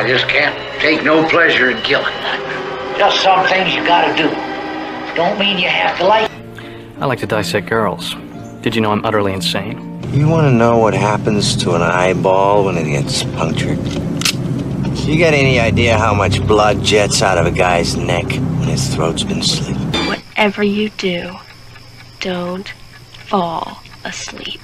I just can't take no pleasure in killing. Just some things you gotta do. Don't mean you have to like. I like to dissect girls. Did you know I'm utterly insane? You want to know what happens to an eyeball when it gets punctured? You got any idea how much blood jets out of a guy's neck when his throat's been slit? Whatever you do, don't fall asleep.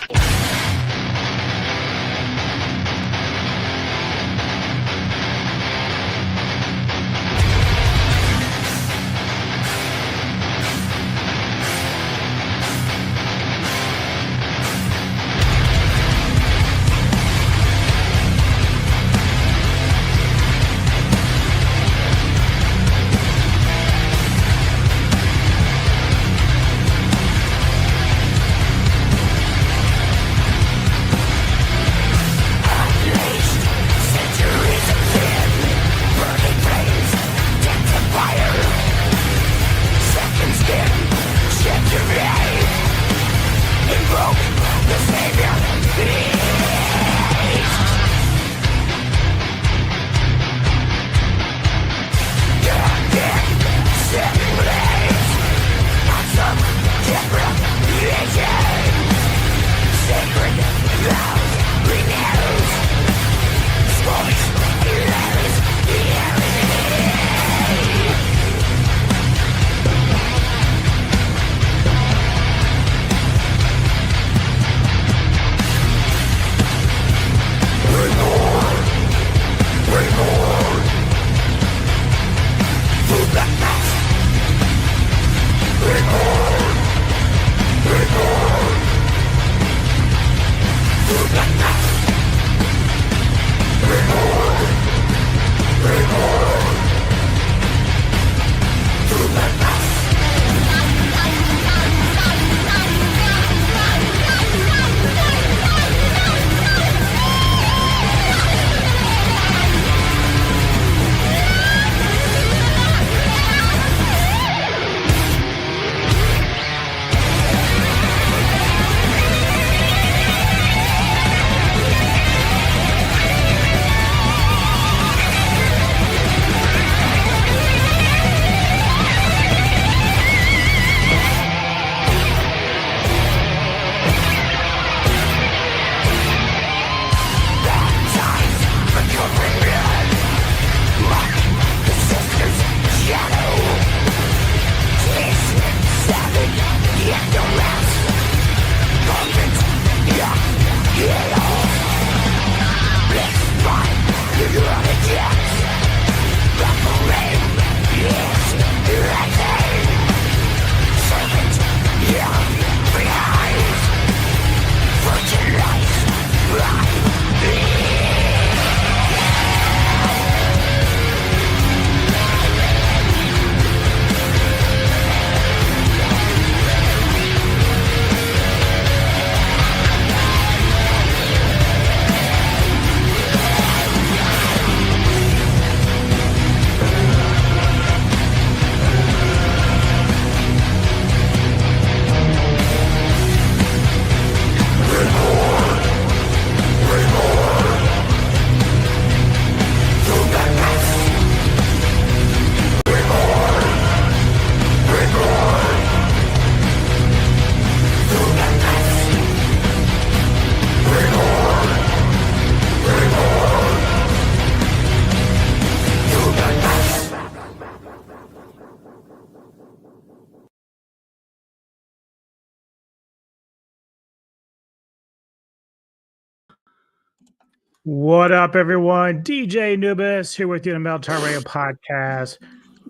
What up, everyone? DJ Nubis here with you in the Metal Radio Podcast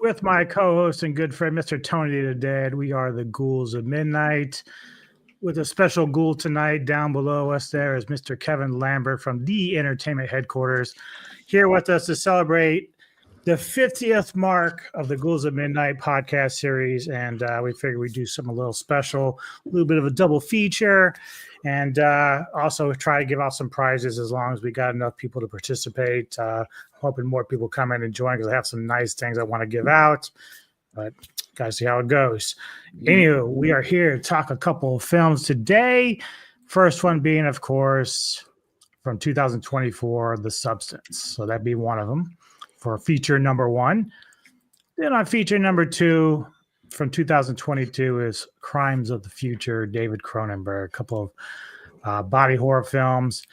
with my co-host and good friend, Mr. Tony the Dead. We are the Ghouls of Midnight. With a special ghoul tonight, down below us there is Mr. Kevin Lambert from the Entertainment Headquarters, here with us to celebrate the 50th mark of the Ghouls of Midnight podcast series. And we figured we'd do something a little special, a little bit of a double feature. And also try to give out some prizes as long as we got enough people to participate. Hoping more people come in and join because I have some nice things I want to give out. But gotta see how it goes. Anyway, we are here to talk a couple of films today. First one being, of course, from 2024, The Substance. So that'd be one of them for feature number 1. Then on feature number 2 from 2022 is Crimes of the Future, David Cronenberg, a couple of body horror films.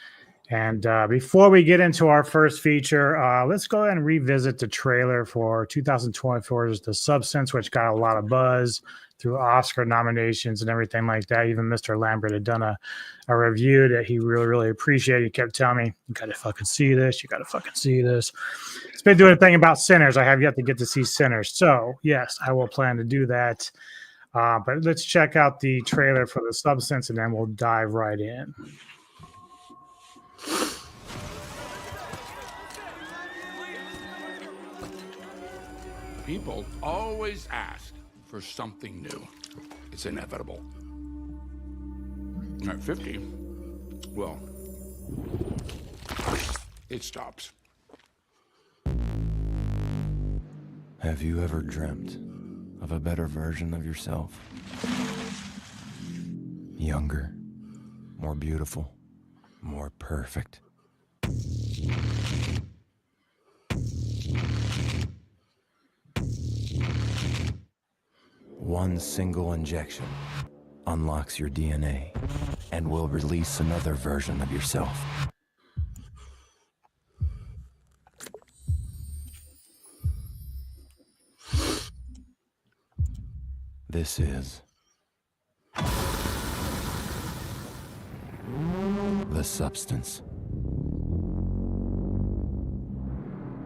And before we get into our first feature, let's go ahead and revisit the trailer for 2024's The Substance, which got a lot of buzz through Oscar nominations and everything like that. Even Mr. Lambert had done a review that he really, really appreciated. He kept telling me, you got to fucking see this. You got to fucking see this. It's been doing a thing about Sinners. I have yet to get to see Sinners. So, yes, I will plan to do that. But let's check out the trailer for The Substance, and then we'll dive right in. People always ask for something new. It's inevitable. At 50, well, it stops. Have you ever dreamt of a better version of yourself? Younger, more beautiful, more perfect. One single injection unlocks your DNA and will release another version of yourself. This is The Substance.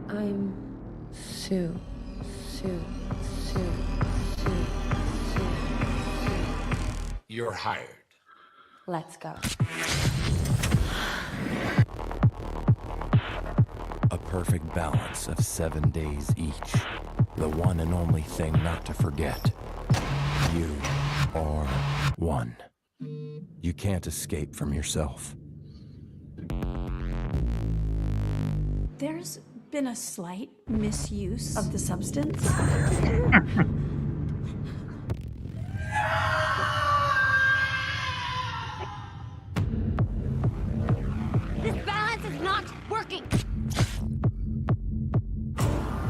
I'm Sue. You're hired. Let's go. A perfect balance of 7 days each. The one and only thing not to forget. You are one. You can't escape from yourself. There's been a slight misuse of the substance. This balance is not working.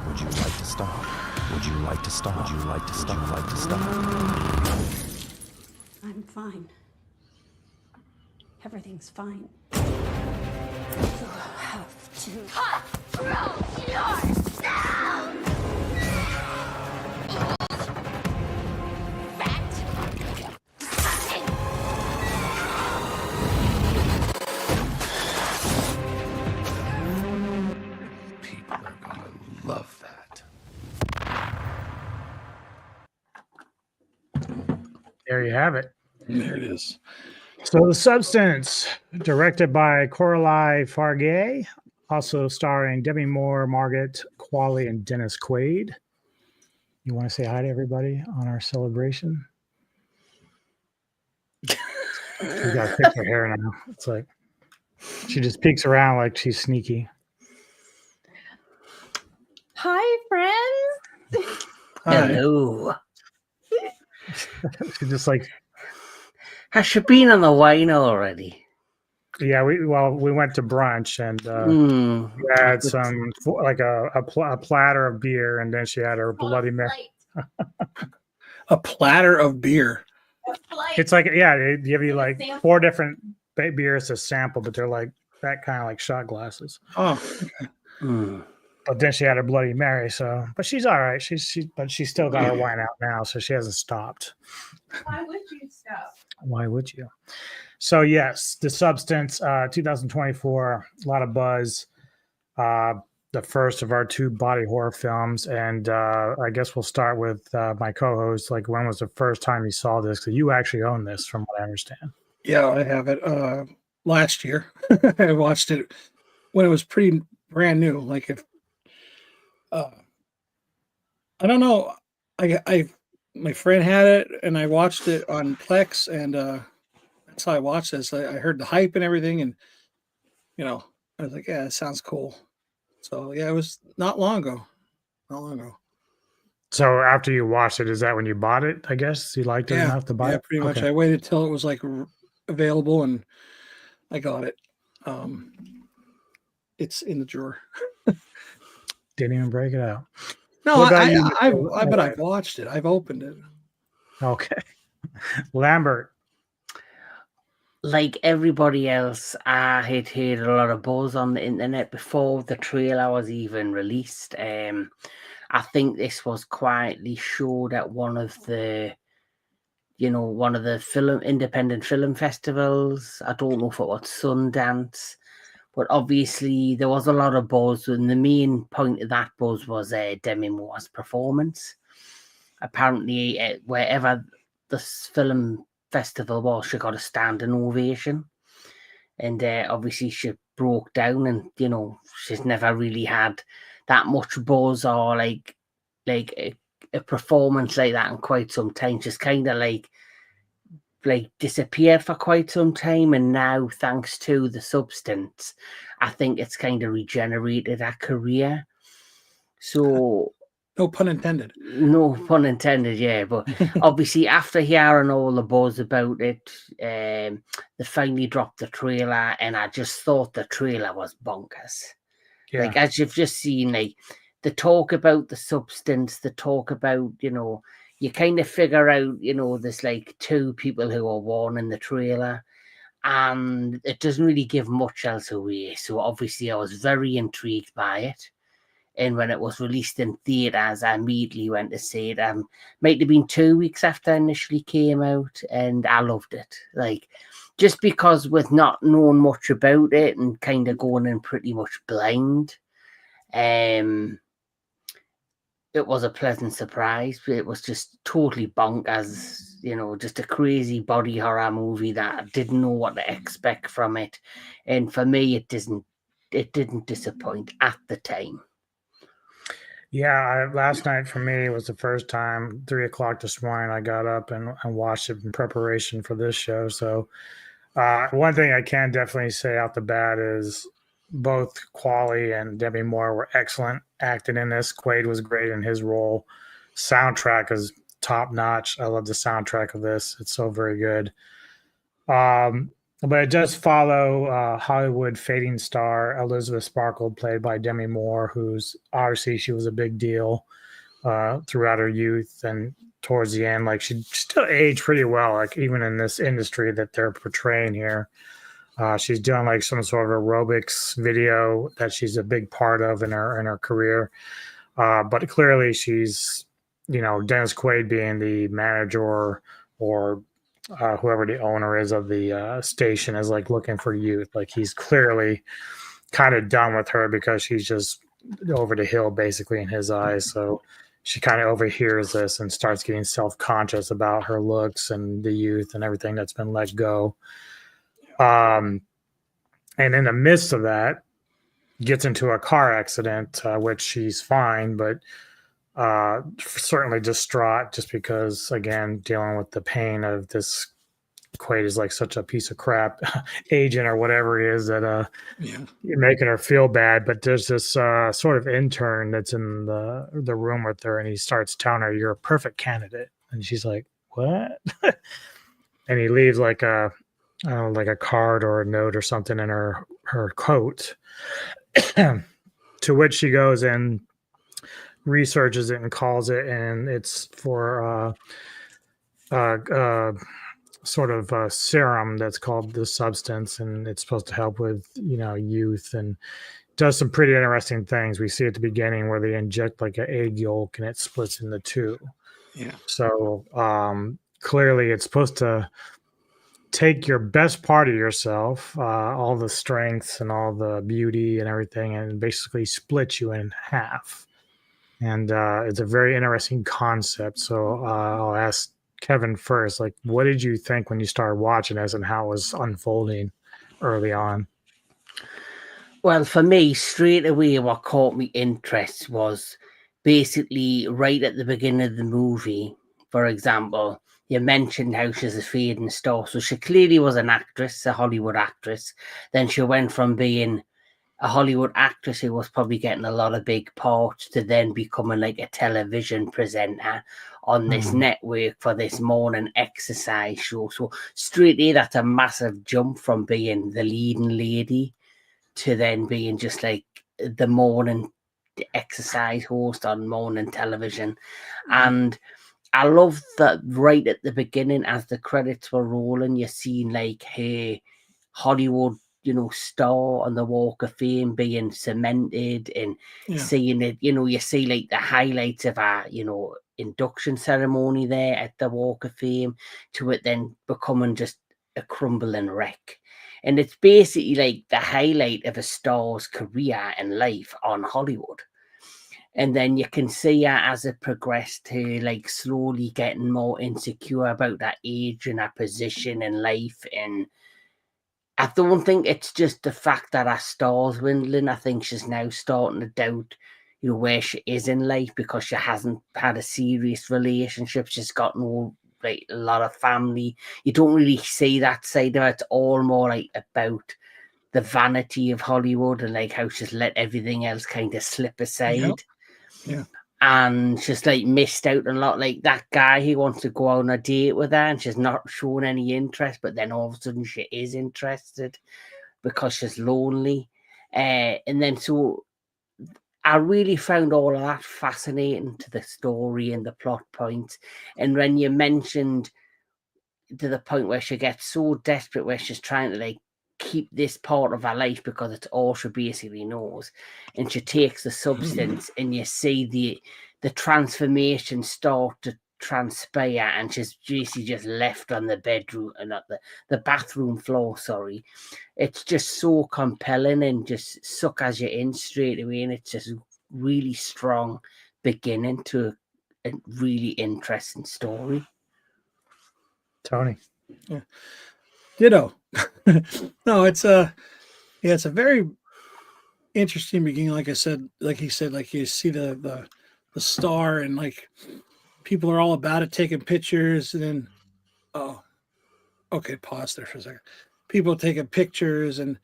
Would you like to stop? Would you like to stop? Would you like to stop? Would you like to stop? I'm fine. Everything's fine. People are gonna love that. There you have it. There it is. So The Substance, directed by Coralie Farguet, also starring Demi Moore, Margaret Qualley, and Dennis Quaid. You want to say hi to everybody on our celebration? She's got to fix her hair now. It's like she just peeks around like she's sneaky. Hi, friends. Hello. She's just like, Has she been on the wine already? yeah. We went to brunch and we had some like a platter of beer, and then she had her Bloody Mary. A platter of beer. It's like, yeah, they give you like 4 different beers to sample, but they're like that kind of like shot glasses. Oh, okay. But then she had her Bloody Mary, so but she's all right. But she's still got her wine out now, so she hasn't stopped. Why would you stop? Why would you? So yes, The Substance, 2024, a lot of buzz. The first of our 2 body horror films, and I guess we'll start with my co-host. Like, when was the first time you saw this? Because you actually own this, from what I understand. Yeah, I have it. Last year, I watched it when it was pretty brand new. Like, if I don't know, I my friend had it, and I watched it on Plex, and that's how I watched this. I heard the hype and everything, and I was like, yeah, it sounds cool. So yeah, it was not long ago. So after you watched it, is that when you bought it? I guess you liked it enough to buy it. Pretty much. Okay. I waited till it was like available, and I got it. It's in the drawer. Didn't even break it out. No, What about but I've watched it. I've opened it. Okay. Lambert. Like everybody else, I had heard a lot of buzz on the internet before the trailer was even released. I think this was quietly showed at one of the independent film festivals. I don't know if it was Sundance, but obviously there was a lot of buzz, and the main point of that buzz was Demi Moore's performance. Apparently, wherever this film festival was, she got a standing ovation, and obviously she broke down, and she's never really had that much buzz or like a performance like that in quite some time. She's kind of like disappeared for quite some time, and now thanks to the substance, I think it's kind of regenerated her career. So no pun intended. No pun intended, yeah. But obviously, after hearing all the buzz about it, they finally dropped the trailer, and I just thought the trailer was bonkers. Yeah. Like, as you've just seen, like the talk about the substance, the talk about, you kind of figure out, there's like two people who are one in the trailer, and it doesn't really give much else away. So obviously, I was very intrigued by it. And when it was released in theaters, I immediately went to see it. Might have been 2 weeks after it initially came out, and I loved it. Like, just because with not knowing much about it and kind of going in pretty much blind, it was a pleasant surprise. It was just totally bonkers, just a crazy body horror movie that I didn't know what to expect from it. And for me, it didn't disappoint at the time. Yeah, last night for me was the first time, 3:00 this morning, I got up and watched it in preparation for this show. So one thing I can definitely say out the bat is both Qualley and Demi Moore were excellent acting in this. Quaid was great in his role. Soundtrack is top notch. I love the soundtrack of this. It's so very good. But it does follow Hollywood fading star Elizabeth Sparkle, played by Demi Moore, who's obviously she was a big deal throughout her youth and towards the end. Like she still aged pretty well, like even in this industry that they're portraying here. She's doing like some sort of aerobics video that she's a big part of in her career. But clearly she's, Dennis Quaid being the manager or whoever the owner is of the station is like looking for youth. Like he's clearly kind of done with her because she's just over the hill basically in his eyes. So she kind of overhears this and starts getting self-conscious about her looks and the youth and everything that's been let go. And in the midst of that, gets into a car accident, which she's fine, but certainly distraught just because, again, dealing with the pain of this Quaid is like such a piece of crap agent or whatever he is that you're making her feel bad. But there's this sort of intern that's in the room with her, and he starts telling her, "You're a perfect candidate," and she's like, "What?" And he leaves like a card or a note or something in her coat, to which she goes and researches it and calls it, and it's for sort of a serum that's called the substance, and it's supposed to help with youth, and does some pretty interesting things. We see at the beginning where they inject like an egg yolk and it splits into two. Yeah. So clearly it's supposed to take your best part of yourself, all the strengths and all the beauty and everything, and basically split you in half. And it's a very interesting concept. So I'll ask Kevin first, like, what did you think when you started watching this and how it was unfolding early on? Well, for me, straight away, what caught me interest was basically right at the beginning of the movie. For example, you mentioned how she's a fading star. So she clearly was an actress, a Hollywood actress. Then she went from being a Hollywood actress who was probably getting a lot of big parts to then becoming like a television presenter on this network for this morning exercise show. So straight there, that's a massive jump from being the leading lady to then being just like the morning exercise host on morning television. And I love that right at the beginning, as the credits were rolling, you're seeing like her Hollywood, star on the Walk of Fame being cemented, and seeing it, you see like the highlights of our, induction ceremony there at the Walk of Fame, to it then becoming just a crumbling wreck. And it's basically like the highlight of a star's career and life on Hollywood. And then you can see her as it progressed to like slowly getting more insecure about that age and her position in life. And I don't think it's just the fact that her star's dwindling. I think she's now starting to doubt, where she is in life, because she hasn't had a serious relationship. She's got no, like, a lot of family. You don't really see that side of it. It's all more like about the vanity of Hollywood and like how she's let everything else kind of slip aside. Yeah. And she's like missed out on a lot. Like that guy who wants to go on a date with her and she's not showing any interest, but then all of a sudden she is interested because she's lonely. And then so I really found all of that fascinating to the story and the plot points. And when you mentioned to the point where she gets so desperate, where she's trying to like keep this part of her life because it's all she basically knows, and she takes the substance, and you see the transformation start to transpire, and she's basically just left on the bedroom and not the bathroom floor. Sorry, it's just so compelling and just suckers you in straight away, and it's just really strong beginning to a really interesting story. Tony. Yeah. Ditto. No, it's a very interesting beginning. Like he said, like you see the star, and like people are all about it, taking pictures, and then pause there for a second. People taking pictures, and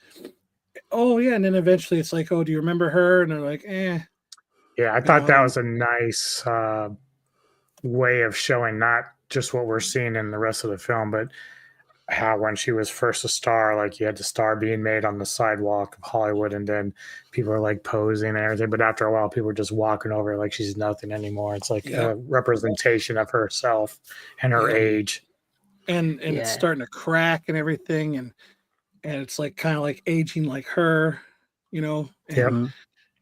and then eventually it's like, oh, do you remember her? And they're like, Yeah, I thought that was a nice way of showing not just what we're seeing in the rest of the film, but how when she was first a star, like you had the star being made on the sidewalk of Hollywood, and then people are like posing and everything. But after a while, people were just walking over like she's nothing anymore. It's like a representation of herself and her age. And it's starting to crack and everything, and it's like kind of like aging like her, and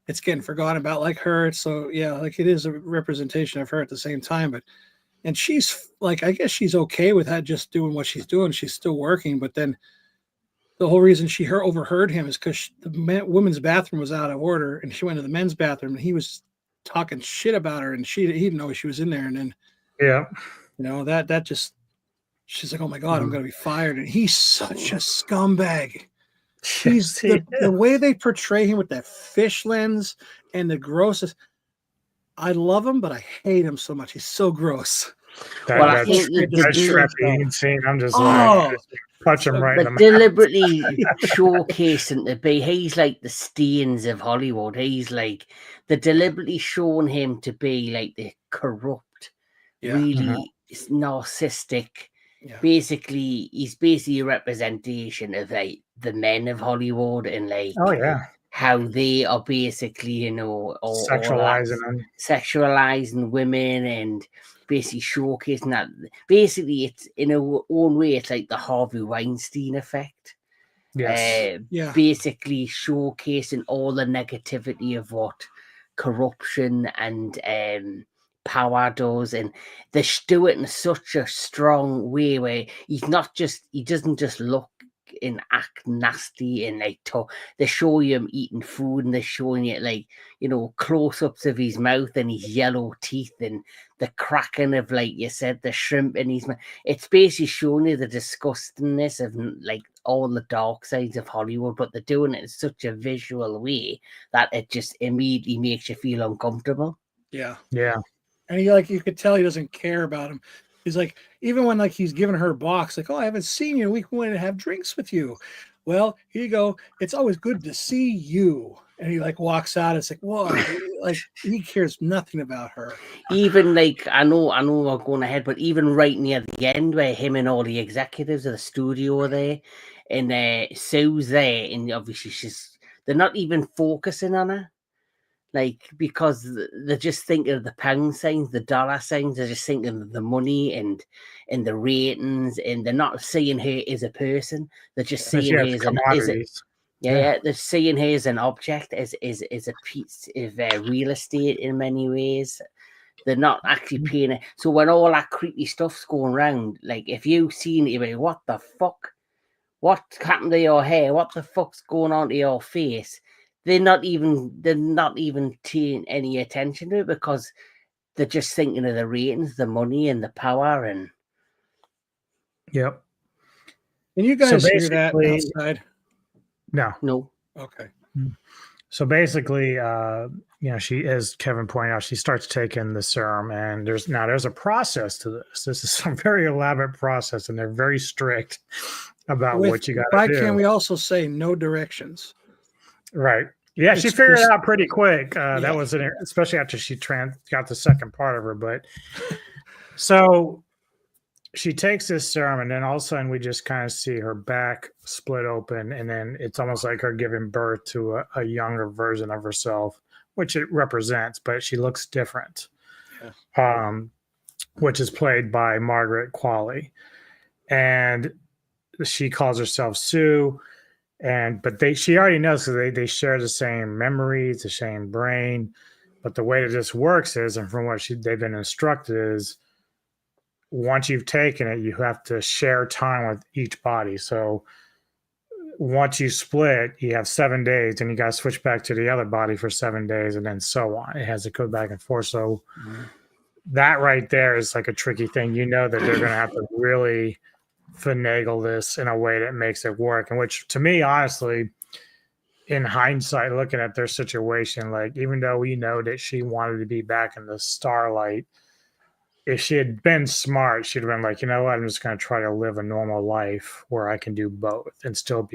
it's getting forgotten about like her. So like it is a representation of her at the same time, and she's like, I guess she's okay with that, just doing what she's doing. She's still working, but then the whole reason she overheard him is because the women's bathroom was out of order, and she went to the men's bathroom, and he was talking shit about her, and he didn't know she was in there, and then that just, she's like, oh my God, I'm gonna be fired, and he's such a scumbag. He's the way they portray him with that fish lens and the grossest. I love him, but I hate him so much. He's so gross. That Shrek scene, I'm just like, punch him right in the mouth. Deliberately showcasing to be, he's like the Steins of Hollywood. He's like, they're deliberately showing him to be like the corrupt, really narcissistic. Basically, he's basically a representation of like the men of Hollywood, and like how they are basically, sexualizing women, and basically showcasing that. Basically, it's in a own way, it's like the Harvey Weinstein effect. Basically showcasing all the negativity of what corruption and power does, and they do it in such a strong way where he doesn't just look and act nasty, and like they show you him eating food, and they're showing you like close-ups of his mouth and his yellow teeth and the cracking of, like you said, the shrimp in his mouth. It's basically showing you the disgustingness of like all the dark sides of Hollywood, but they're doing it in such a visual way that it just immediately makes you feel uncomfortable. And you could tell he doesn't care about him. He's like, even when like he's giving her a box, like, oh, I haven't seen you. We wanted to have drinks with you. well, here you go. It's always good to see you. And he like walks out. It's like, whoa, like he cares nothing about her. Even like I know we're going ahead, but even right near the end where him and all the executives of the studio are there, and Sue's there, and obviously they're not even focusing on her. Like, because they're just thinking of the pound signs, the dollar signs, they're just thinking of the money and the ratings, and they're not seeing her as a person. They're just seeing her as commodities. They're seeing her as an object, as a piece of real estate in many ways. They're not actually paying it. So when all that creepy stuff's going around, like if you've seen it, you're like, what the fuck? What happened to your hair? What the fuck's going on to your face? They're not even paying any attention to it because they're just thinking of the ratings, the money, and the power. And yep. And you guys hear that outside? No. Okay. So basically, she, as Kevin pointed out, she starts taking the serum, and there's a process to this. This is a very elaborate process, and they're very strict about what you got to do. Why can't we also say no directions? Right. Yeah, she figured it out pretty quick. That was especially after she got the second part of her. But so she takes this serum, and then all of a sudden we just kind of see her back split open, and then it's almost like her giving birth to a younger version of herself, which it represents, but she looks different, which is played by Margaret Qualley, and she calls herself Sue. But she already knows, because they share the same memories, the same brain. But the way that this works is, and from what they've been instructed is, once you've taken it, you have to share time with each body. So once you split, you have 7 days, and you got to switch back to the other body for 7 days, and then so on. It has to go back and forth. So that right there is like a tricky thing. You know that they're going to have to really finagle this in a way that makes it work, and which to me, honestly, in hindsight, looking at their situation, like, even though we know that she wanted to be back in the starlight, if she had been smart, she'd have been like, you know what, I'm just going to try to live a normal life where I can do both and still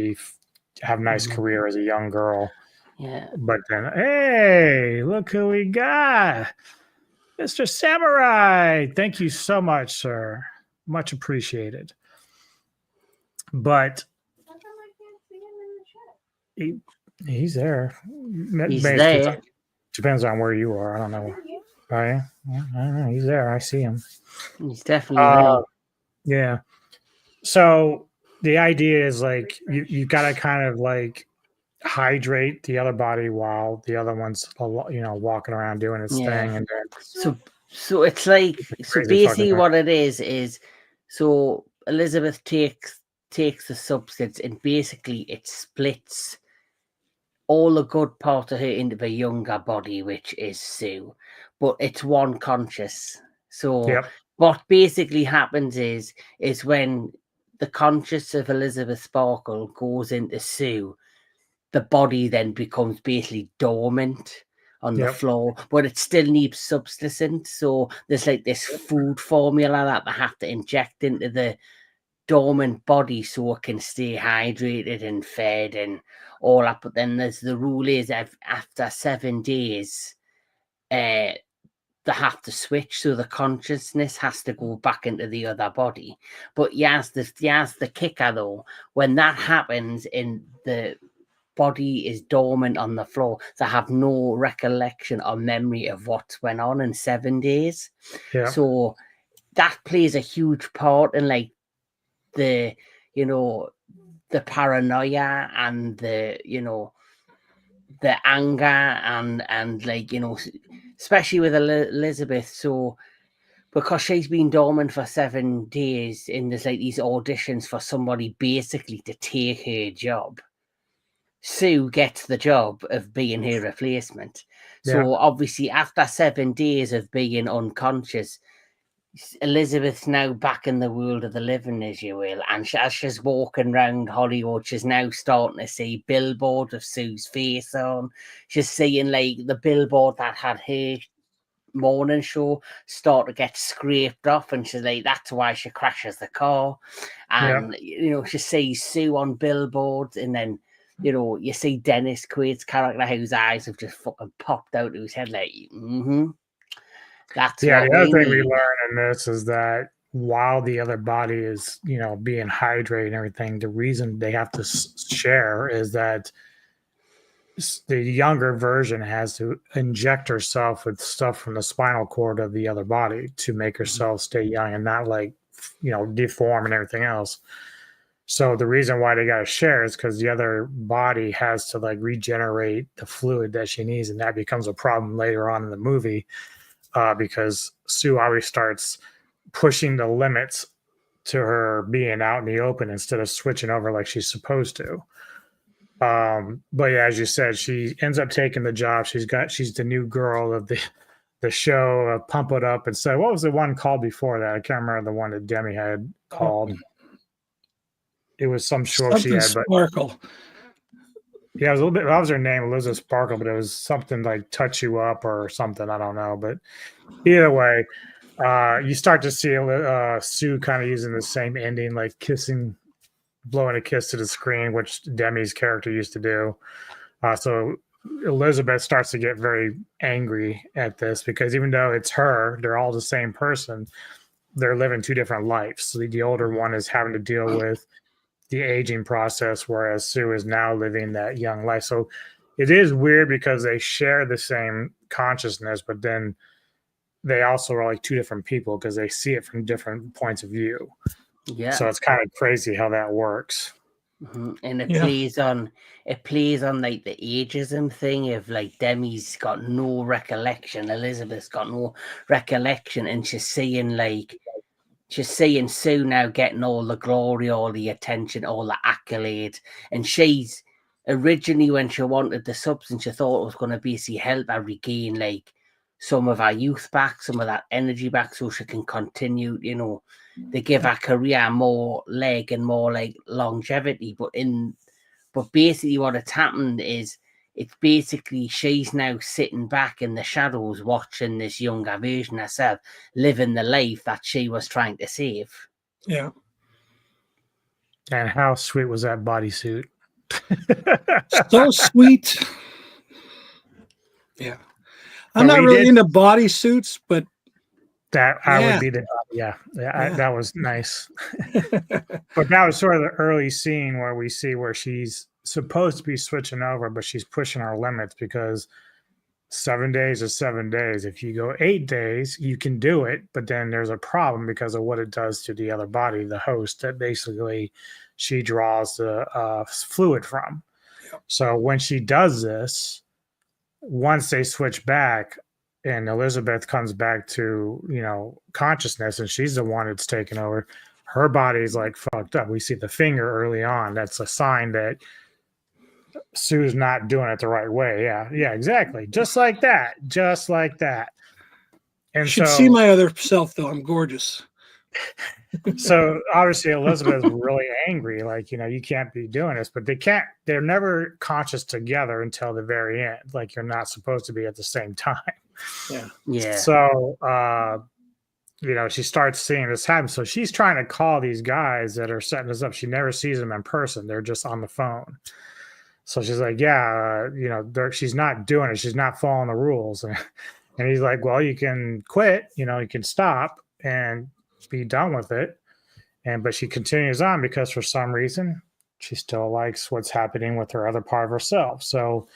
have a nice career as a young girl. Yeah. But then, hey, look who we got, Mr. Samurai. Thank you so much, sir. Much appreciated. But he's there. He's there. Depends on where you are. I don't know. Oh, yeah? I don't know. He's there. I see him. He's definitely there. Yeah. So the idea is, like, you got to kind of like hydrate the other body while the other one's walking around doing its thing, and then so it's like, so basically what it is so Elizabeth takes the substance, and basically it splits all the good part of her into the younger body, which is Sue, but it's one conscious. So what basically happens is when the conscious of Elizabeth Sparkle goes into Sue, the body then becomes basically dormant on the floor, but it still needs substance. So there's like this food formula that they have to inject into the dormant body so it can stay hydrated and fed and all that. But then there's the rule is, after 7 days, they have to switch, so the consciousness has to go back into the other body. But yes, the kicker though, when that happens and the body is dormant on the floor, they have no recollection or memory of what went on in 7 days. So that plays a huge part in, like, the paranoia and the anger and like, especially with Elizabeth. So because she's been dormant for 7 days, and there's like these auditions for somebody basically to take her job, Sue gets the job of being her replacement. So obviously after 7 days of being unconscious, Elizabeth's now back in the world of the living, as you will, and as she's walking around Hollywood, she's now starting to see billboards of Sue's face on. She's seeing, like, the billboard that had her morning show start to get scraped off, and she's like, that's why she crashes the car. And you know, she sees Sue on billboards, and then you know, you see Dennis Quaid's character whose eyes have just fucking popped out of his head, like, that's the what other we thing we need. learn in this is that while the other body is, you know, being hydrated and everything, the reason they have to share is that the younger version has to inject herself with stuff from the spinal cord of the other body to make herself stay young and not, like, you know, deform and everything else. So the reason why they got to share is because the other body has to, like, regenerate the fluid that she needs, and that becomes a problem later on in the movie because Sue always starts pushing the limits to her being out in the open instead of switching over like she's supposed to. But yeah, as you said, she ends up taking the job. She's the new girl of the show, Pump It Up. And so what was the one called before that? I can't remember the one that Demi had called. It was some show she had, but Sparkle. Yeah, it was a little bit. That was her name, Elizabeth Sparkle, but it was something like "Touch You Up" or something. I don't know, but either way, you start to see Sue kind of using the same ending, like blowing a kiss to the screen, which Demi's character used to do. So Elizabeth starts to get very angry at this because even though it's her, they're all the same person. They're living two different lives. So the older one is having to deal with the aging process, whereas Sue is now living that young life. So it is weird because they share the same consciousness, but then they also are like two different people because they see it from different points of view. Yeah. So it's kind of crazy how that works. And it plays on like the ageism thing of like Demi's got no recollection, Elizabeth's got no recollection, and she's seeing Sue now getting all the glory, all the attention, all the accolades. And she's originally, when she wanted the substance, she thought it was going to basically help her regain like some of her youth back, some of that energy back, so she can continue, you know, they give her career more leg and more like longevity. But basically what it's happened is it's basically she's now sitting back in the shadows watching this younger version of herself living the life that she was trying to save. Yeah. And how sweet was that bodysuit? So sweet. Yeah. I'm not really into bodysuits, but that I would be the that was nice. But that was sort of the early scene where we see where she's supposed to be switching over, but she's pushing our limits because 7 days is 7 days. If you go 8 days, you can do it, but then there's a problem because of what it does to the other body, the host that basically she draws the fluid from. So when she does this, once they switch back and Elizabeth comes back to, you know, consciousness and she's the one that's taken over, her body's like fucked up. We see the finger early on. That's a sign that Sue's not doing it the right way. Yeah, exactly. Just like that. And you should see my other self, though. I'm gorgeous. So obviously Elizabeth's really angry. Like, you know, you can't be doing this, but they're never conscious together until the very end. Like, you're not supposed to be at the same time. Yeah. So, you know, she starts seeing this happen. So she's trying to call these guys that are setting this up. She never sees them in person. They're just on the phone. So she's like, you know, she's not doing it. She's not following the rules. And he's like, well, you can quit, you know, you can stop and be done with it. But she continues on because for some reason she still likes what's happening with her other part of herself. So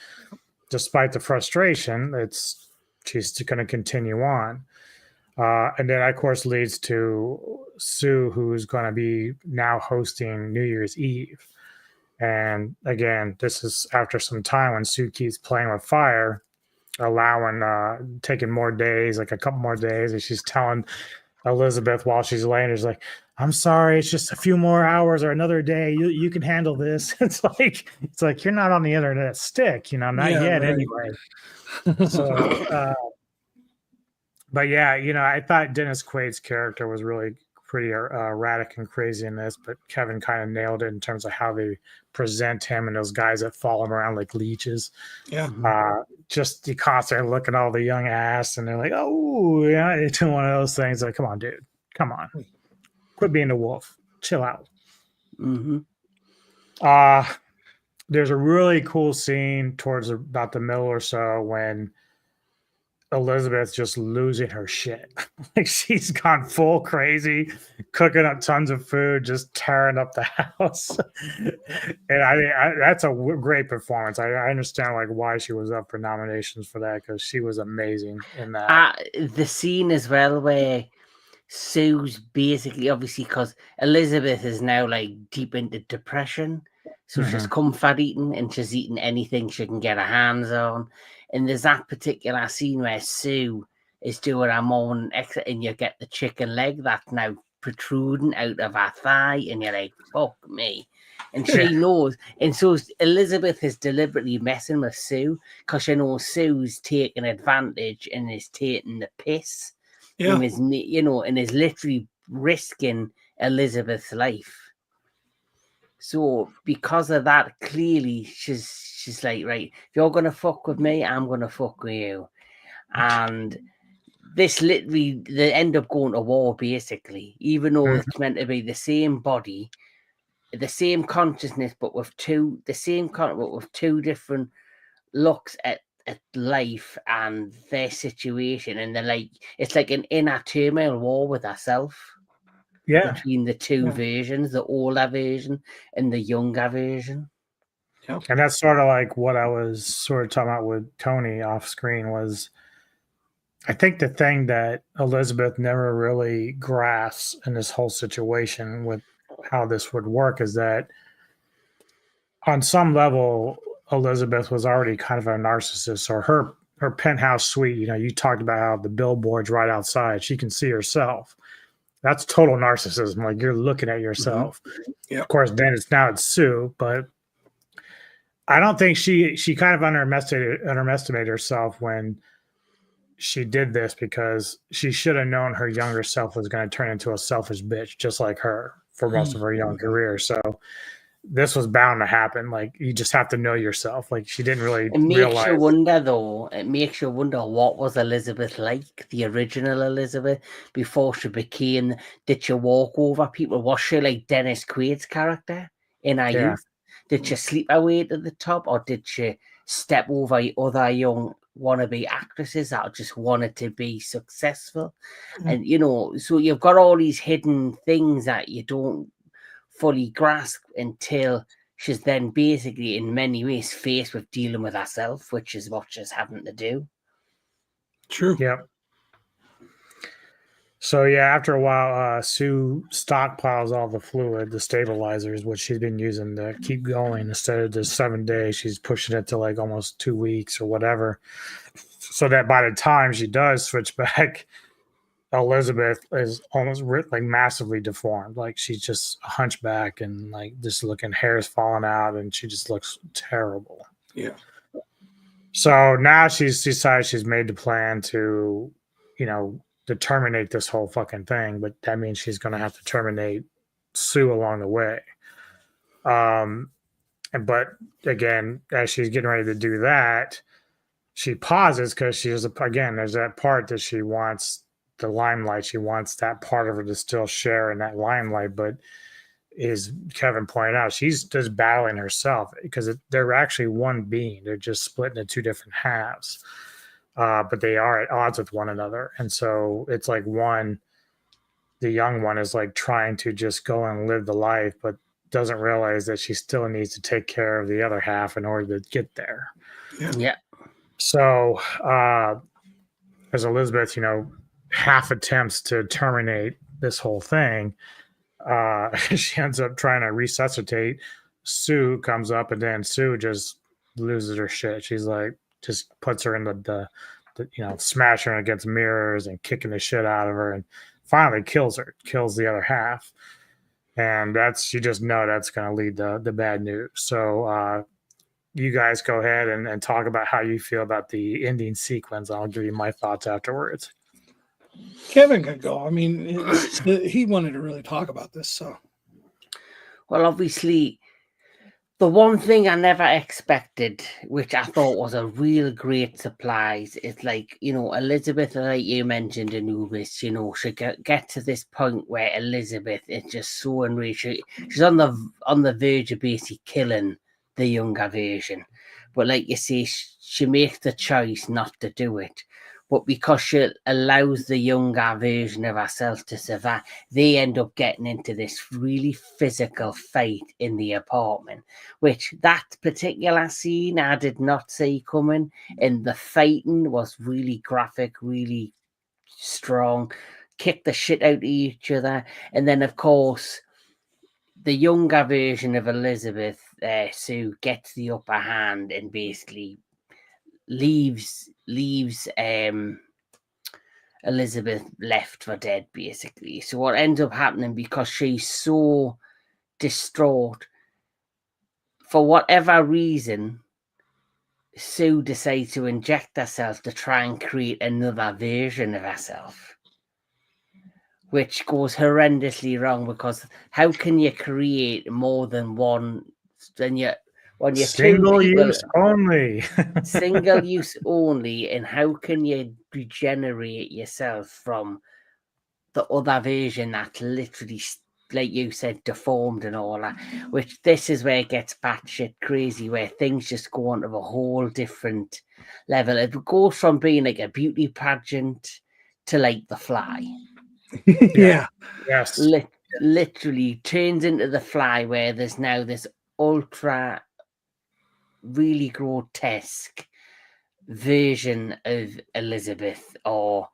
despite the frustration, she's going to continue on. And then, of course, leads to Sue, who's going to be now hosting New Year's Eve. And again, this is after some time when Sue keeps playing with fire, taking more days, like a couple more days. And she's telling Elizabeth while she's laying, she's like, I'm sorry, it's just a few more hours or another day. You can handle this. It's like you're not on the internet stick, you know, not yet anyway. So, but yeah, you know, I thought Dennis Quaid's character was really pretty erratic and crazy in this, but Kevin kind of nailed it in terms of how they present him and those guys that follow him around like leeches. Yeah. just you constantly looking at all the young ass, and they're like, oh yeah, it's one of those things. Like, come on, dude, come on, quit being the wolf, chill out. Mm-hmm. There's a really cool scene towards about the middle or so when Elizabeth's just losing her shit. Like she's gone full crazy, cooking up tons of food, just tearing up the house. And that's a great performance. I understand like why she was up for nominations for that, because she was amazing in that. The scene as well where Sue's basically, obviously, because Elizabeth is now like deep into depression, so she's comfort eating and she's eating anything she can get her hands on. And there's that particular scene where Sue is doing her morning exit, and you get the chicken leg that's now protruding out of her thigh, and you're like, fuck me. And she knows. And so Elizabeth is deliberately messing with Sue because she knows Sue's taking advantage and is taking the piss. And is, and is literally risking Elizabeth's life. So because of that, clearly she's like, right, if you're gonna fuck with me, I'm gonna fuck with you. And this literally, they end up going to war basically, even though it's meant to be the same body, the same consciousness, but with two different looks at life and their situation, and they're like, it's like an inner turmoil war with herself. Between the two versions, the older version and the younger version. And that's sort of like what I was sort of talking about with Tony off screen was, I think the thing that Elizabeth never really grasps in this whole situation with how this would work is that on some level, Elizabeth was already kind of a narcissist. So her penthouse suite, you talked about how the billboard's right outside. She can see herself. That's total narcissism. Like you're looking at yourself. Of course, then it's Sue, but I don't think she kind of underestimated herself when she did this, because she should have known her younger self was going to turn into a selfish bitch just like her for most of her young career. So this was bound to happen. Like you just have to know yourself. Like she didn't really realize. It makes you wonder what was Elizabeth like, the original Elizabeth, before she became. Did she walk over people? Was she like Dennis Quaid's character in her youth? Did she sleep her way to the top, or did she step over other young wannabe actresses that just wanted to be successful? And so you've got all these hidden things that you don't fully grasp until she's then basically in many ways faced with dealing with herself, which is what she's having to do. True. Yep. So after a while, Sue stockpiles all the fluid, the stabilizers, which she's been using to keep going. Instead of just 7 days, she's pushing it to like almost 2 weeks or whatever. So that by the time she does switch back, Elizabeth is almost like massively deformed. Like she's just a hunchback and like just looking, hair's falling out, and she just looks terrible. Yeah. So now she's decided she's made the plan to, to terminate this whole fucking thing, but that means she's going to have to terminate Sue along the way. But again, as she's getting ready to do that, she pauses because there's that part that she wants the limelight. She wants that part of her to still share in that limelight, but as Kevin pointed out, she's just battling herself because they're actually one being. They're just split into two different halves. But they are at odds with one another. And so it's like the young one is like trying to just go and live the life, but doesn't realize that she still needs to take care of the other half in order to get there. Yeah. So as Elizabeth, half attempts to terminate this whole thing, she ends up trying to resuscitate. Sue comes up, and then Sue just loses her shit. She's like, just puts her in the smashing her against mirrors and kicking the shit out of her, and finally kills the other half. And you just know that's going to lead to the bad news. So you guys go ahead and talk about how you feel about the ending sequence. I'll give you my thoughts afterwards. Kevin could go. I mean, he wanted to really talk about this. So, well, obviously, The one thing I never expected, which I thought was a real great surprise, is like, Elizabeth, like you mentioned, Anubis, she get to this point where Elizabeth is just so enraged. She's on the verge of basically killing the younger version. But like you say, she makes the choice not to do it. But because she allows the younger version of herself to survive, they end up getting into this really physical fight in the apartment, which that particular scene I did not see coming. And the fighting was really graphic, really strong, kicked the shit out of each other. And then, of course, the younger version of Elizabeth, Sue, gets the upper hand and basically leaves Elizabeth left for dead, basically. So what ends up happening, because she's so distraught, for whatever reason, Sue decides to inject herself to try and create another version of herself, which goes horrendously wrong, because how can you create more than one when you're Single use only. Single use only, and how can you regenerate yourself from the other version that's literally, like you said, deformed and all that? Which this is where it gets batshit crazy, where things just go on to a whole different level. It goes from being like a beauty pageant to like The Fly. Yeah. Yes. Literally turns into The Fly, where there's now this ultra really grotesque version of Elizabeth or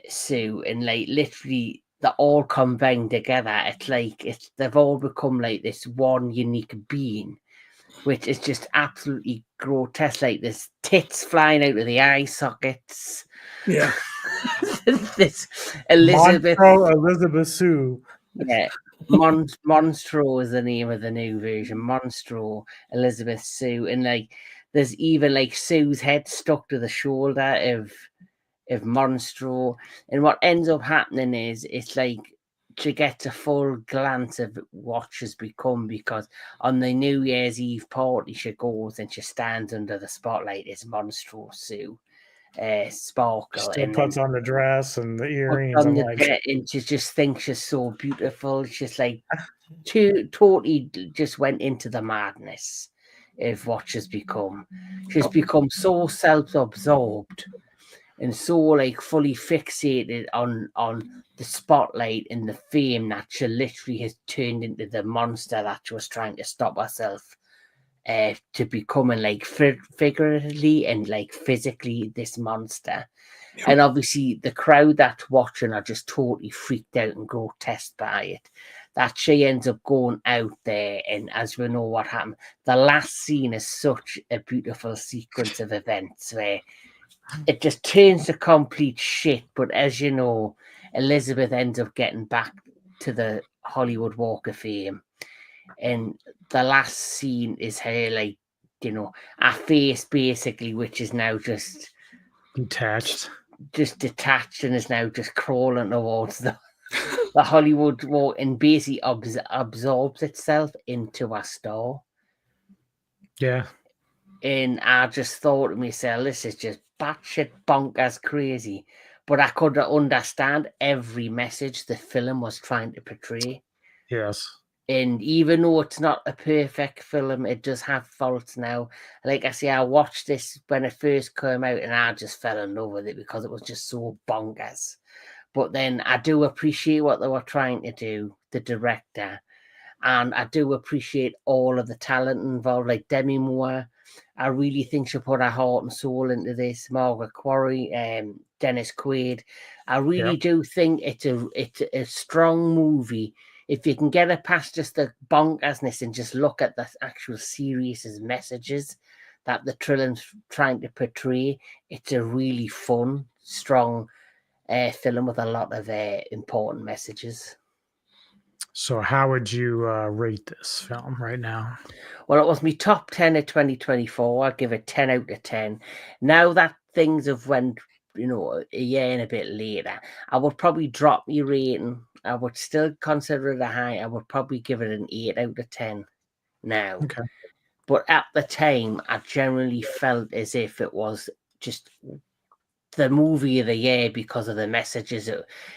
Sue, and like literally they're all combined together. It's like they've all become like this one unique being, which is just absolutely grotesque. Like there's tits flying out of the eye sockets. Yeah. This Elizabeth Sue. Yeah. Monstro is the name of the new version. Monstro, Elizabeth Sue. And like there's even like Sue's head stuck to the shoulder of Monstro. And what ends up happening is it's like she gets a full glance of what she's become, because on the New Year's Eve party she goes and she stands under the spotlight as Monstro Sue. Sparkle, Still and puts on the dress and the earrings. and she just thinks she's so beautiful. She's like totally just went into the madness of what she's become. She's become so self-absorbed and so like fully fixated on the spotlight and the fame that she literally has turned into the monster that she was trying to stop herself to becoming, like figuratively and like physically this monster. And obviously the crowd that's watching are just totally freaked out and grotesque by it. That she ends up going out there, and as we know what happened, the last scene is such a beautiful sequence of events where it just turns to complete shit. But as you know, Elizabeth ends up getting back to the Hollywood Walk of Fame. And the last scene is her, like, her face basically, which is now just detached, and is now just crawling towards the Hollywood Walk, and basically absorbs itself into a star. Yeah. And I just thought to myself, this is just batshit bonkers crazy. But I could understand every message the film was trying to portray. Yes. And even though it's not a perfect film, it does have faults now. Like I say, I watched this when it first came out and I just fell in love with it because it was just so bonkers. But then I do appreciate what they were trying to do, the director. And I do appreciate all of the talent involved, like Demi Moore. I really think she put her heart and soul into this. Margaret Qualley, Dennis Quaid. I really do think it's a strong movie. If you can get it past just the bonkersness and just look at the actual serious messages that the Trillion's trying to portray, it's a really fun, strong film with a lot of important messages. So how would you rate this film right now? Well, it was my top 10 of 2024. I'd give it 10 out of 10. Now that things have went, a year and a bit later, I would probably drop my rating. I would still consider it a high. I would probably give it an 8 out of 10. now. Okay. But at the time, I generally felt as if it was just the movie of the year because of the messages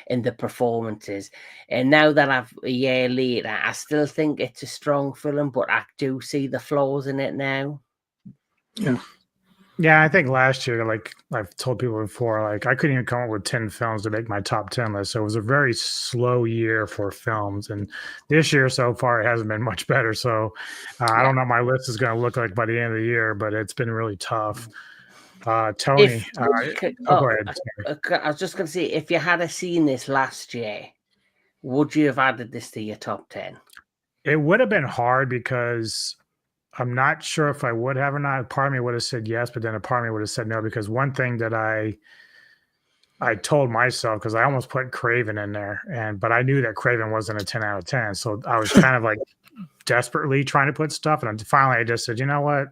and the performances. And now that I've a year later, I still think it's a strong film, but I do see the flaws in it now. Yeah. Yeah, I think last year, like I've told people before, like I couldn't even come up with 10 films to make my top 10 list. So it was a very slow year for films. And this year so far, it hasn't been much better. So I don't know what my list is going to look like by the end of the year, but it's been really tough. Tony, go ahead. I was just going to say, if you had seen this last year, would you have added this to your top 10? It would have been hard because I'm not sure if I would have or not. Part of me would have said yes, but then a part of me would have said no, because one thing that I told myself, because I almost put Craven in there, but I knew that Craven wasn't a 10 out of 10. So I was kind of like desperately trying to put stuff. And finally I just said, you know what?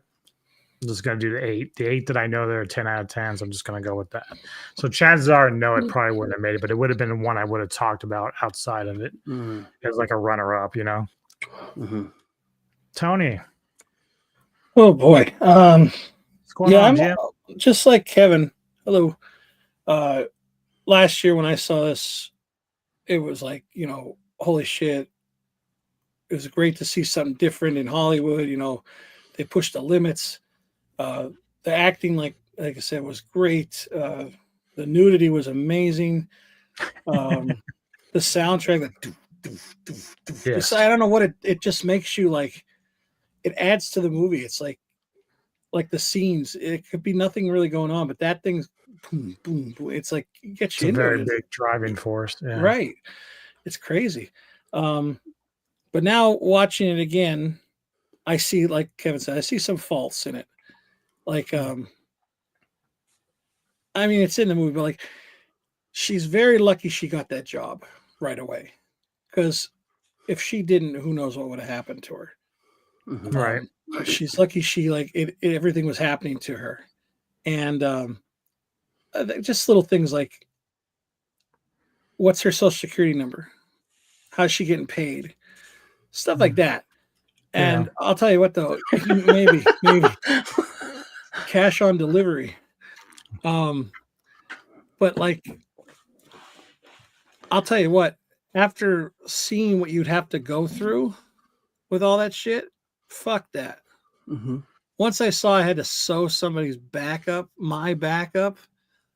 I'm just going to do the 8. The 8 that I know they're 10 out of 10. So I'm just going to go with that. So chances are, no, it probably wouldn't have made it, but it would have been the one I would have talked about outside of it as like a runner up, you know? Tony. Oh boy. What's going on, I'm Jim? just like Kevin. Hello. Last year when I saw this, it was like, you know, holy shit. It was great to see something different in Hollywood. You know, they pushed the limits. The acting, like I said, was great. The nudity was amazing. The soundtrack, Yes. I don't know what it just makes you like. It adds to the movie. It's like the scenes. It could be nothing really going on, but that thing's boom, boom, boom. It's like it gets It's you a into very it. big driving force. Yeah. Right. It's crazy. But now watching it again, I see, like Kevin said, I see some faults in it. Like, I mean, it's in the movie, but like, she's very lucky she got that job right away. Because if she didn't, who knows what would have happened to her. Right. She's lucky she everything was happening to her. And just little things like, what's her social security number? How's she getting paid? Stuff like that. And I'll tell you what, though, maybe cash on delivery. But like, I'll tell you what, after seeing what you'd have to go through with all that shit, fuck that. Once I saw I had to sew somebody's my backup,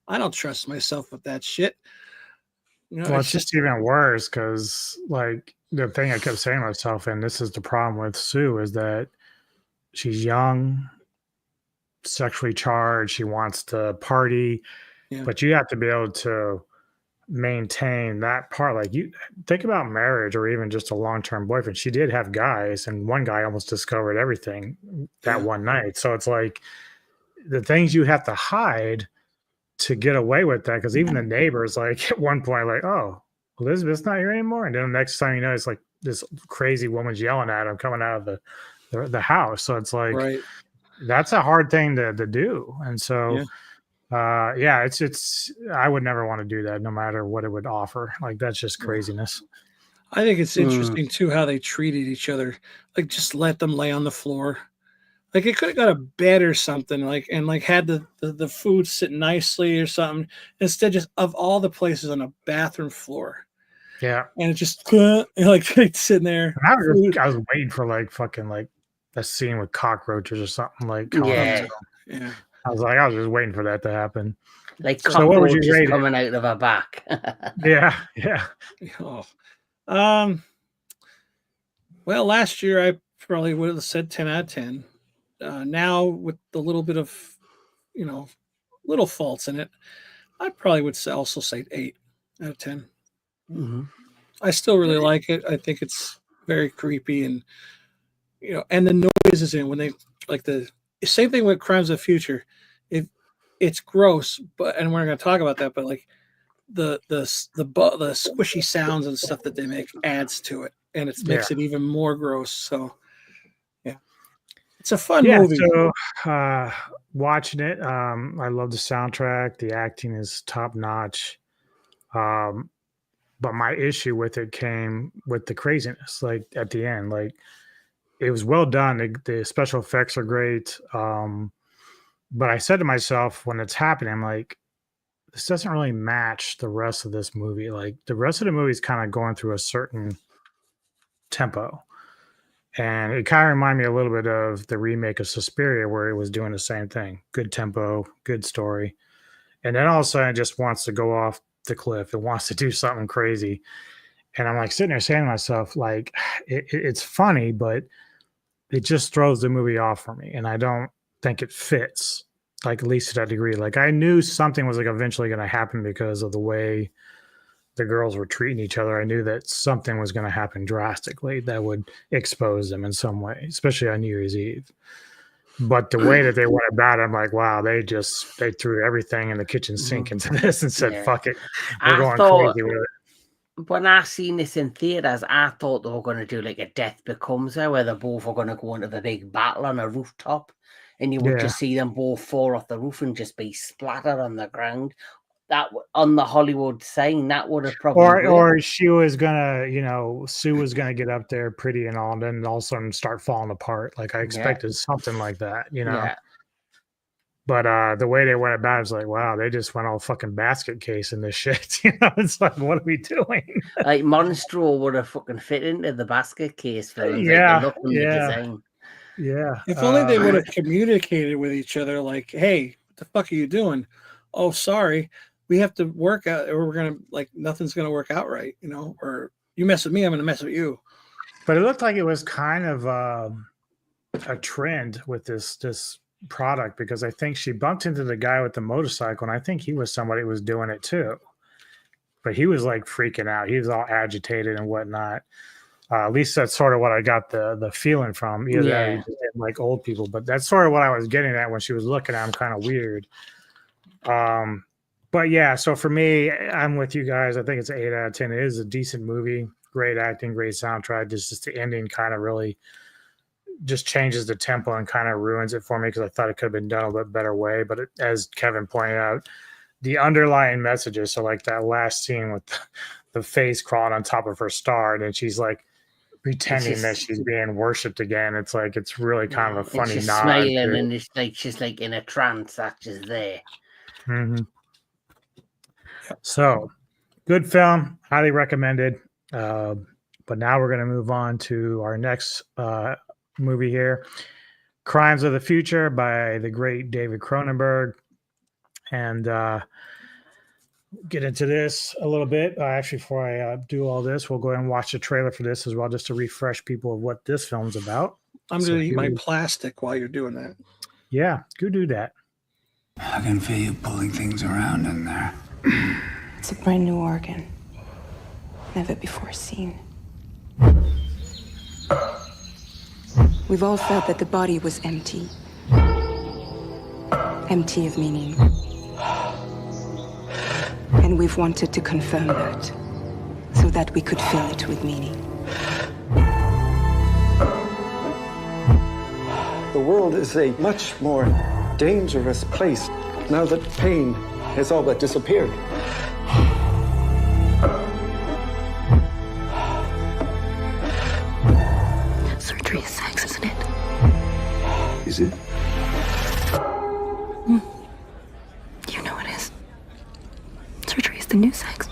I don't trust myself with that shit. You know, Well, it's just even worse because, like, the thing I kept saying to myself, and this is the problem with Sue, is that she's young, sexually charged, she wants to party, but you have to be able to maintain that part. Like, you think about marriage or even just a long-term boyfriend. She did have guys, and one guy almost discovered everything that one night. So it's like the things you have to hide to get away with that, because even the neighbors, like, at one point, like, oh, Elizabeth's not here anymore, and then the next time you know, it's like this crazy woman's yelling at him coming out of the house. So it's like that's a hard thing to do. And so it's I would never want to do that, no matter what it would offer. Like, that's just craziness. I think it's interesting too how they treated each other. Like, just let them lay on the floor. Like, it could have got a bed or something, like, and like had the food sit nicely or something. Instead, just of all the places on a bathroom floor. Yeah. And it just like sitting there. I was waiting for like fucking like a scene with cockroaches or something, like coming up to them. I was just waiting for that to happen. Like, so what would you rate coming out of her back. Yeah. Well, last year I probably would have said 10 out of 10. Now with the little bit of, little faults in it, I probably would also say 8 out of 10. I still really like it. I think it's very creepy, and and the noises in when they like the same thing with Crimes of the Future. It's gross, and we're going to talk about that. But like the squishy sounds and stuff that they make adds to it, and it makes it even more gross. So it's a fun movie. So watching it, I love the soundtrack. The acting is top notch. But my issue with it came with the craziness. Like, at the end, like, it was well done. The special effects are great. But I said to myself when it's happening, I'm like, this doesn't really match the rest of this movie. Like the rest of the movie is kind of going through a certain tempo. And it kind of reminded me a little bit of the remake of Suspiria, where it was doing the same thing. Good tempo, good story. And then all of a sudden it just wants to go off the cliff. It wants to do something crazy. And I'm like sitting there saying to myself, like, it's funny, but it just throws the movie off for me. And I don't think it fits, like, at least to that degree. Like, I knew something was like eventually going to happen because of the way the girls were treating each other. I knew that something was going to happen drastically that would expose them in some way, especially on New Year's Eve. But the way that they went about it, I'm like, wow, they threw everything in the kitchen sink into this and said, fuck it. We're going crazy with it. When I seen this in theaters, I thought they were going to do like a Death Becomes Her, where they both were going to go into the big battle on a rooftop, and you would just see them both fall off the roof and just be splattered on the ground. That on the Hollywood sign, that would have probably or she was gonna, Sue was gonna get up there pretty and all, and then all of a sudden start falling apart. Like I expected something like that, Yeah. But the way they went about it was like, wow, they just went all fucking basket case in this shit. It's like, what are we doing? Like Monstro would have fucking fit into the basket case for them. Yeah, like the design. Yeah. If only they would have communicated with each other, like, hey, what the fuck are you doing? Oh, sorry. We have to work out, or we're going to, nothing's going to work out right, or you mess with me, I'm going to mess with you. But it looked like it was kind of a trend with this product, because I think she bumped into the guy with the motorcycle, and I think he was somebody who was doing it too. But he was like freaking out. He was all agitated and whatnot. At least that's sort of what I got the feeling from. Either that or he just didn't like old people, but that's sort of what I was getting at when she was looking at him, kind of weird. But yeah, so for me, I'm with you guys. I think it's an 8 out of 10. It is a decent movie, great acting, great soundtrack. Just the ending kind of really just changes the tempo and kind of ruins it for me, because I thought it could have been done a little bit better way. But as Kevin pointed out, the underlying messages, so like that last scene with the face crawling on top of her star, and she's like pretending that she's being worshipped again. It's like, it's really kind of a funny she's nod. Smiling, and it's like she's like in a trance, that's just there. Mm-hmm. So, good film, highly recommended. But now we're going to move on to our next movie here, Crimes of the Future by the great David Cronenberg. And get into this a little bit. Actually, before I do all this, we'll go ahead and watch the trailer for this as well, just to refresh people of what this film's about. I'm going to eat my plastic while you're doing that. Yeah, go do that. I can feel you pulling things around in there. It's a brand new organ. Never before seen. We've all felt that the body was empty. Empty of meaning. And we've wanted to confirm that, so that we could fill it with meaning. The world is a much more dangerous place now that pain has all but disappeared. Surgery is sex, isn't it? Is it? You know it is. Surgery is the new sex.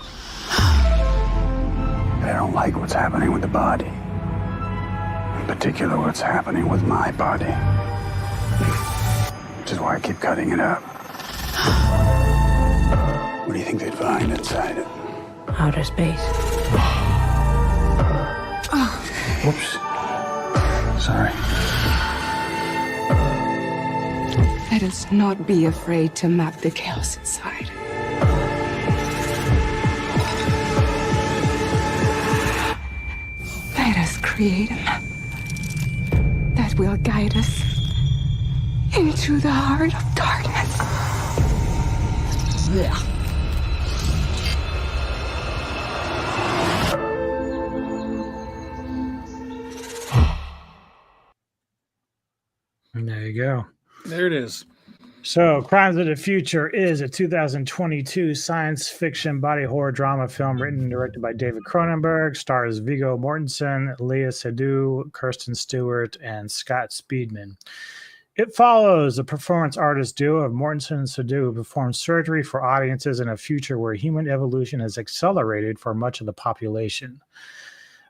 I don't like what's happening with the body. In particular, what's happening with my body. Which is why I keep cutting it up. What do you think they'd find inside it? Outer space. Whoops. Sorry. Let us not be afraid to map the chaos inside. Let us create a map that will guide us into the heart of darkness. Yeah. And there you go. There it is. So, Crimes of the Future is a 2022 science fiction body horror drama film written and directed by David Cronenberg, stars Viggo Mortensen, Leah Seydoux, Kirsten Stewart, and Scott Speedman. It follows a performance artist duo of Mortensen and Seydoux who perform surgery for audiences in a future where human evolution has accelerated for much of the population.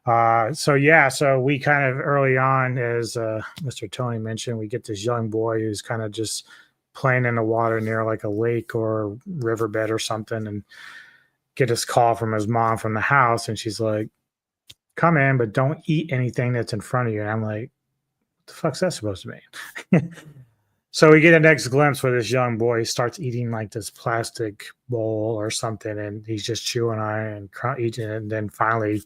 So we kind of early on, as Mr. Tony mentioned, we get this young boy who's kind of just playing in the water near like a lake or riverbed or something, and get this call from his mom from the house, and she's like, "Come in, but don't eat anything that's in front of you." And I'm like, "What the fuck's that supposed to mean?" So we get a next glimpse where this young boy starts eating like this plastic bowl or something, and he's just chewing on it and eating it, and then finally,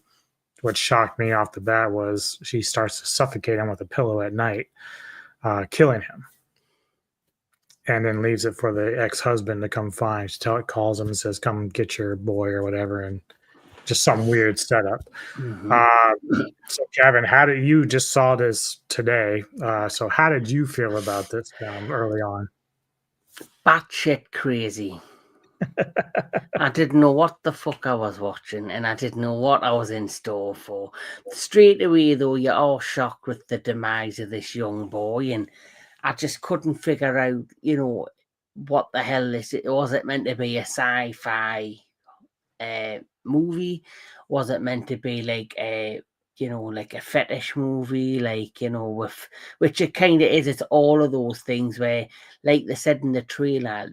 what shocked me off the bat was she starts to suffocate him with a pillow at night, killing him. And then leaves it for the ex-husband to come find. She calls him and says, "Come get your boy," or whatever, and just some weird setup. So, Kevin, how did you just saw this today? So, how did you feel about this film early on? Batshit crazy. I didn't know what the fuck I was watching, and I didn't know what I was in store for. Straight away, though, you're all shocked with the demise of this young boy, and I just couldn't figure out, what the hell this is. Was it meant to be a sci-fi movie? Was it meant to be like a fetish movie, which it kind of is. It's all of those things where, like they said in the trailer,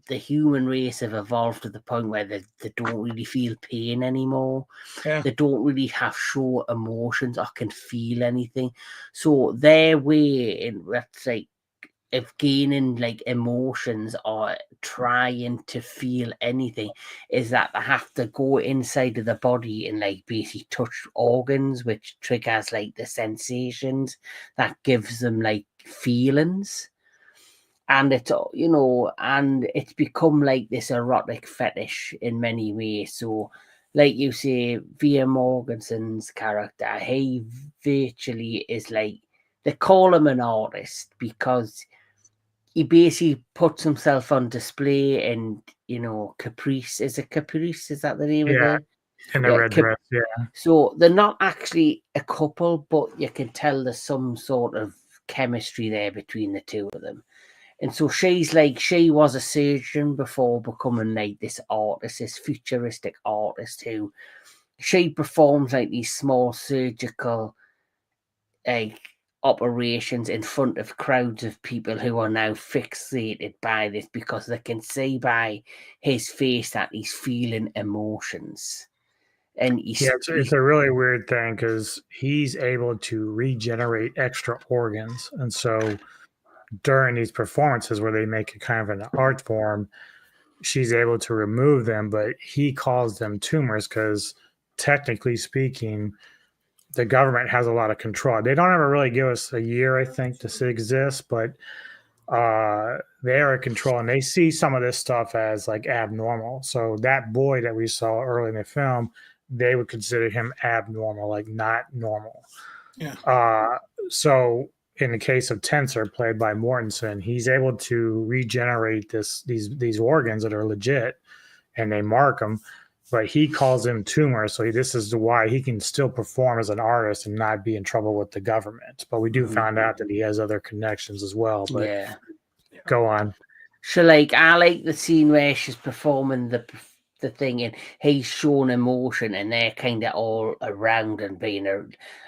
the human race have evolved to the point where they don't really feel pain anymore. Yeah. They don't really have show emotions or can feel anything. So their way in that's like of gaining like emotions or trying to feel anything is that they have to go inside of the body and like basically touch organs, which triggers like the sensations that gives them like feelings. And it's and it's become like this erotic fetish in many ways. So like you say, Viggo Mortensen's character, he virtually is like, they call him an artist because he basically puts himself on display in, Caprice. Is it Caprice? Is that the name of the? In the red dress, yeah. So they're not actually a couple, but you can tell there's some sort of chemistry there between the two of them. And so she was a surgeon before becoming like this artist, this futuristic artist who she performs like these small surgical operations in front of crowds of people who are now fixated by this because they can see by his face that he's feeling emotions. And it's a really weird thing because he's able to regenerate extra organs. And so during these performances where they make it kind of an art form, she's able to remove them, but he calls them tumors because technically speaking, the government has a lot of control. They don't ever really give us a year, I think, to exist, but they are in control, and they see some of this stuff as like abnormal. So that boy that we saw early in the film, they would consider him abnormal, like not normal. Yeah. So in the case of Tensor, played by Mortensen, he's able to regenerate these organs that are legit, and they mark them. But he calls them tumors, so this is why he can still perform as an artist and not be in trouble with the government. But we do find out that he has other connections as well. But yeah, go on. So I like the scene where she's performing the thing and he's showing emotion, and they're kind of all around and being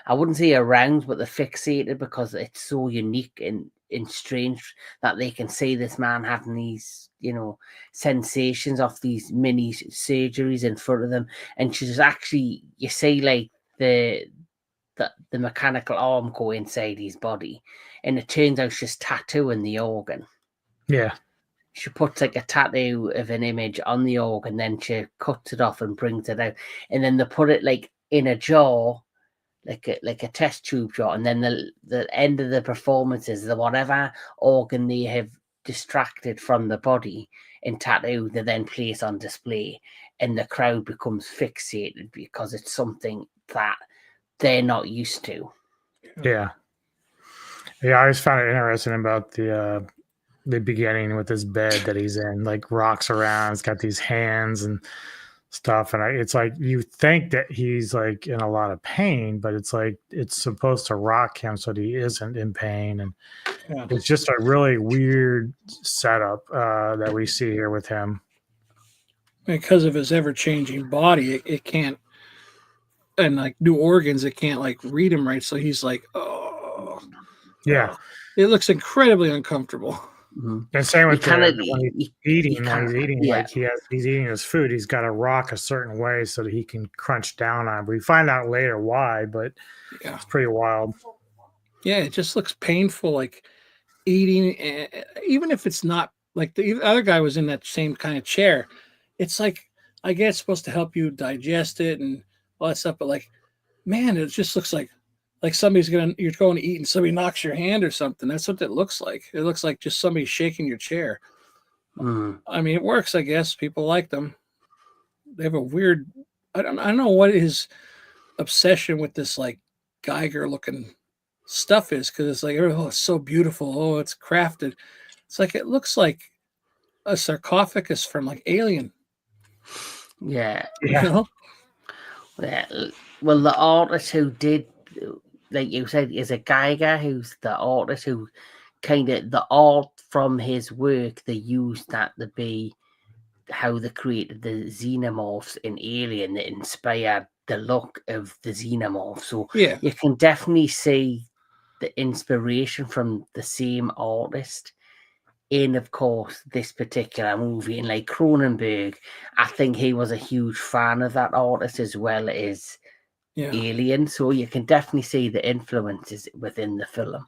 I wouldn't say around, but they're fixated because it's so unique and strange that they can see this man having these sensations of these mini surgeries in front of them. And she's actually, you see like the mechanical arm go inside his body, and it turns out she's tattooing the organ. Yeah, she puts like a tattoo of an image on the organ, then she cuts it off and brings it out, and then they put it like in a jar, like a test tube jar, and then the end of the performance is the whatever organ they have distracted from the body in tattoo, they then place on display, and the crowd becomes fixated because it's something that they're not used to. Yeah, I always found it interesting about the the beginning with this bed that he's in, like rocks around. It's got these hands and stuff, and it's like you think that he's like in a lot of pain, but it's like it's supposed to rock him so that he isn't in pain, and it's just a really weird setup that we see here with him. Because of his ever-changing body, it can't, and like new organs, it can't like read him right. So he's like, oh, yeah, it looks incredibly uncomfortable. And same with when he's eating, yeah. like he's eating his food, he's got to rock a certain way so that he can crunch down on it. We find out later why, but it's pretty wild. Yeah, it just looks painful, like eating, even if it's not like the other guy was in that same kind of chair. It's like, I guess it's supposed to help you digest it and all that stuff, but like, man, it just looks like you're going to eat and somebody knocks your hand or something. That's what it looks like. It looks like just somebody shaking your chair. I mean, it works, I guess. People like them. They have a weird, I don't know what his obsession with this like Geiger looking stuff is, because it's like, oh, it's so beautiful. Oh, it's crafted. It's like, it looks like a sarcophagus from like Alien. Yeah. You know? Well, the artist who did, like you said, is a Geiger, who's the artist who kind of, the art from his work, they used that to be how they created the xenomorphs in Alien that inspired the look of the xenomorph. So you can definitely see the inspiration from the same artist in, of course, this particular movie. And like Cronenberg, I think he was a huge fan of that artist as well as Alien, so you can definitely see the influences within the film.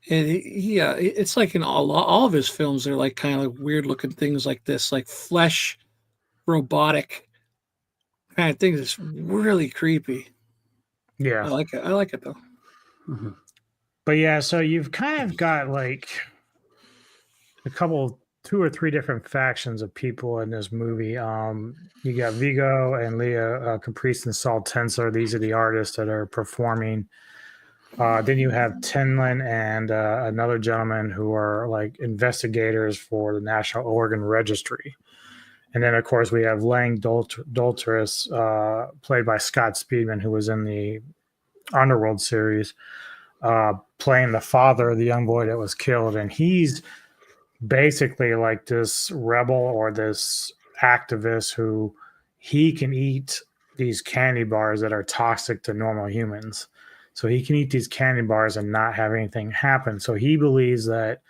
And it's like in all of his films, they're like kind of like weird looking things like this, like flesh, robotic kind of things. It's really creepy. Yeah, I like it. I like it though. But yeah, so you've kind of got like two or three different factions of people in this movie. You got Vigo and Leah Caprice and Saul Tensor. These are the artists that are performing. Then you have Tinlin and another gentleman who are like investigators for the National Organ Registry. And then, of course, we have Lang Dolteris, played by Scott Speedman, who was in the Underworld series, playing the father of the young boy that was killed. And he's basically like this rebel or this activist who he can eat these candy bars that are toxic to normal humans. So he can eat these candy bars and not have anything happen. So he believes that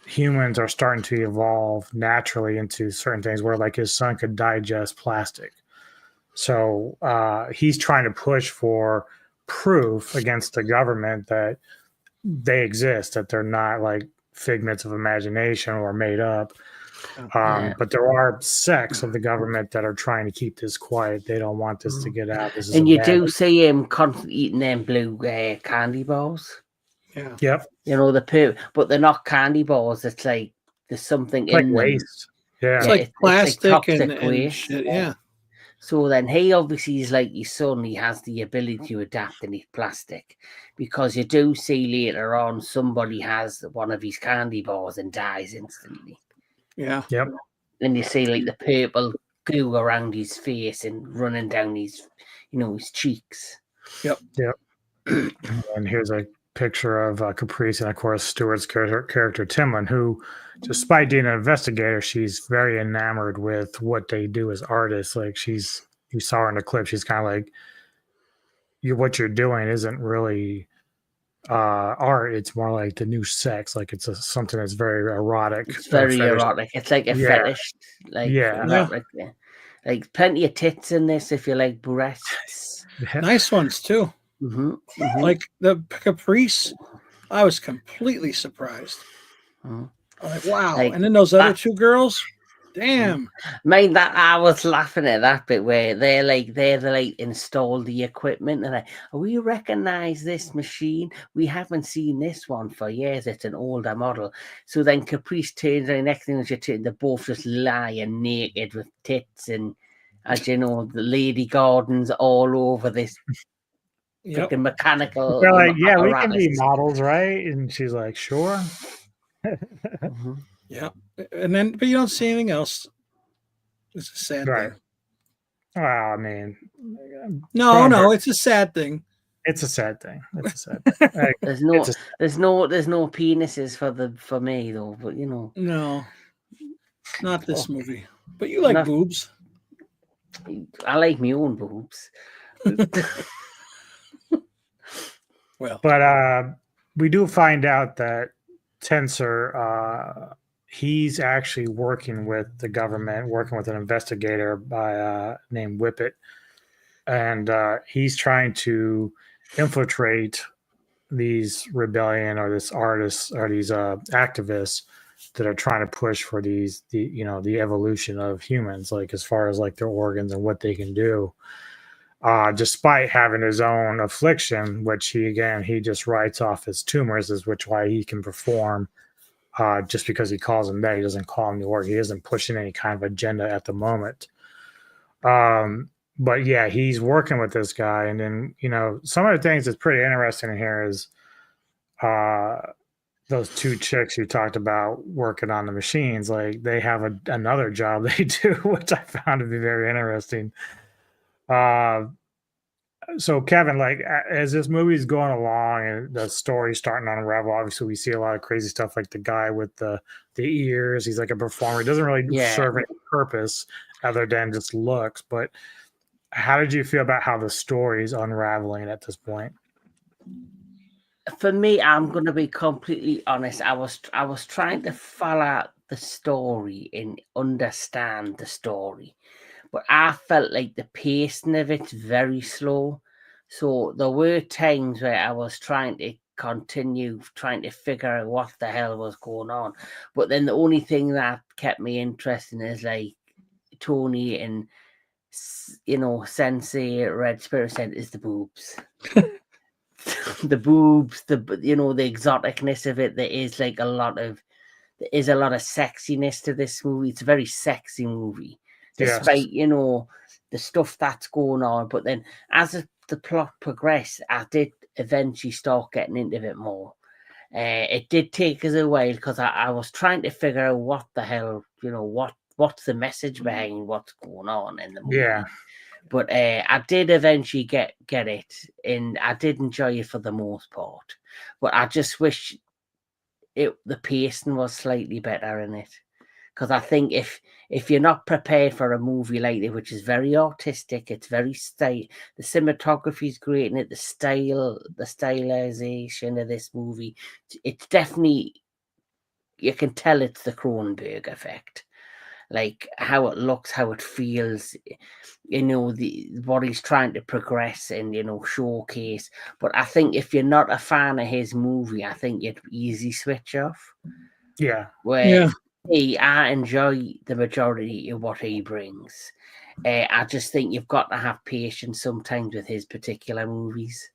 humans are starting to evolve naturally into certain things where like his son could digest plastic. So he's trying to push for proof against the government that they exist, that they're not like figments of imagination or made up. But there are sects of the government that are trying to keep this quiet. They don't want this to get out. And you do see him constantly eating them blue candy bars. Yeah. Yep. You know, but they're not candy bars. It's like there's something like in waste. them. Yeah. It's like plastic toxic and waste. Shit. Yeah. So then he obviously is like his son. He has the ability to adapt and eat plastic, because you do see later on somebody has one of his candy bars and dies instantly. Yeah. Yep. Then you see like the purple goo around his face and running down his, his cheeks. Yep. Yep. And here's a picture of Caprice and, of course, Stewart's character Timlin, who, despite being an investigator, she's very enamored with what they do as artists. Like you saw her in the clip, she's kind of like, what you're doing isn't really art. It's more like the new sex. Like it's something that's very erotic. It's very erotic. It's like a fetish. Like, like plenty of tits in this if you like breasts. Nice ones too. Like the Caprice, I was completely surprised. Like, wow. Like, and then those other two girls, damn. Mind that I was laughing at that bit where they install the equipment and we recognize this machine. We haven't seen this one for years. It's an older model. So then Caprice turns and the next thing they're both just lying naked with tits and, as you know, the lady gardens all over this. Freaking mechanical. They're like, yeah, we can be models, right? And she's like, sure. Yeah, and then but you don't see anything else. It's a sad Right. thing. Well, I mean, No, it's a sad thing. It's a sad thing. It's a sad thing. Like, There's no penises for me though. But you know, no, not this movie. But you like boobs. I like my own boobs. Well, but we do find out that Tensor, he's actually working with the government, working with an investigator by named Whippet, and he's trying to infiltrate these rebellion or this artists or these activists that are trying to push for the evolution of humans, like as far as like their organs and what they can do. Despite having his own affliction, which he just writes off as tumors, is which why he can perform. Just because he calls them that, he doesn't call them the organ. He isn't pushing any kind of agenda at the moment. But yeah, he's working with this guy, and then some of the things that's pretty interesting in here is those two chicks you talked about working on the machines. Like they have another job they do, which I found to be very interesting. So Kevin, like as this movie's going along and the story's starting to unravel, obviously we see a lot of crazy stuff, like the guy with the ears. He's like a performer. He doesn't really serve any purpose other than just looks. But how did you feel about how the story's unraveling at this point? For me, I'm going to be completely honest. I was trying to follow the story and understand the story, but I felt like the pacing of it's very slow. So there were times where I was trying to continue trying to figure out what the hell was going on. But then the only thing that kept me interested is like Tony and Sensei Red Spirit said is the boobs. The boobs, the exoticness of it. There is a lot of sexiness to this movie. It's a very sexy movie, despite the stuff that's going on. But then as the plot progressed, I did eventually start getting into it more. It did take us a while because I was trying to figure out what the hell, what's the message behind what's going on in the movie. Yeah. But I did eventually get it, and I did enjoy it for the most part. But I just wish the pacing was slightly better in it, because I think if you're not prepared for a movie like this, which is very artistic, it's very the cinematography is great in it, the stylization of this movie, it's definitely, you can tell it's the Cronenberg effect. Like how it looks, how it feels, what he's trying to progress and showcase. But I think if you're not a fan of his movie, I think you'd easy switch off. Yeah. Where I enjoy the majority of what he brings. I just think you've got to have patience sometimes with his particular movies.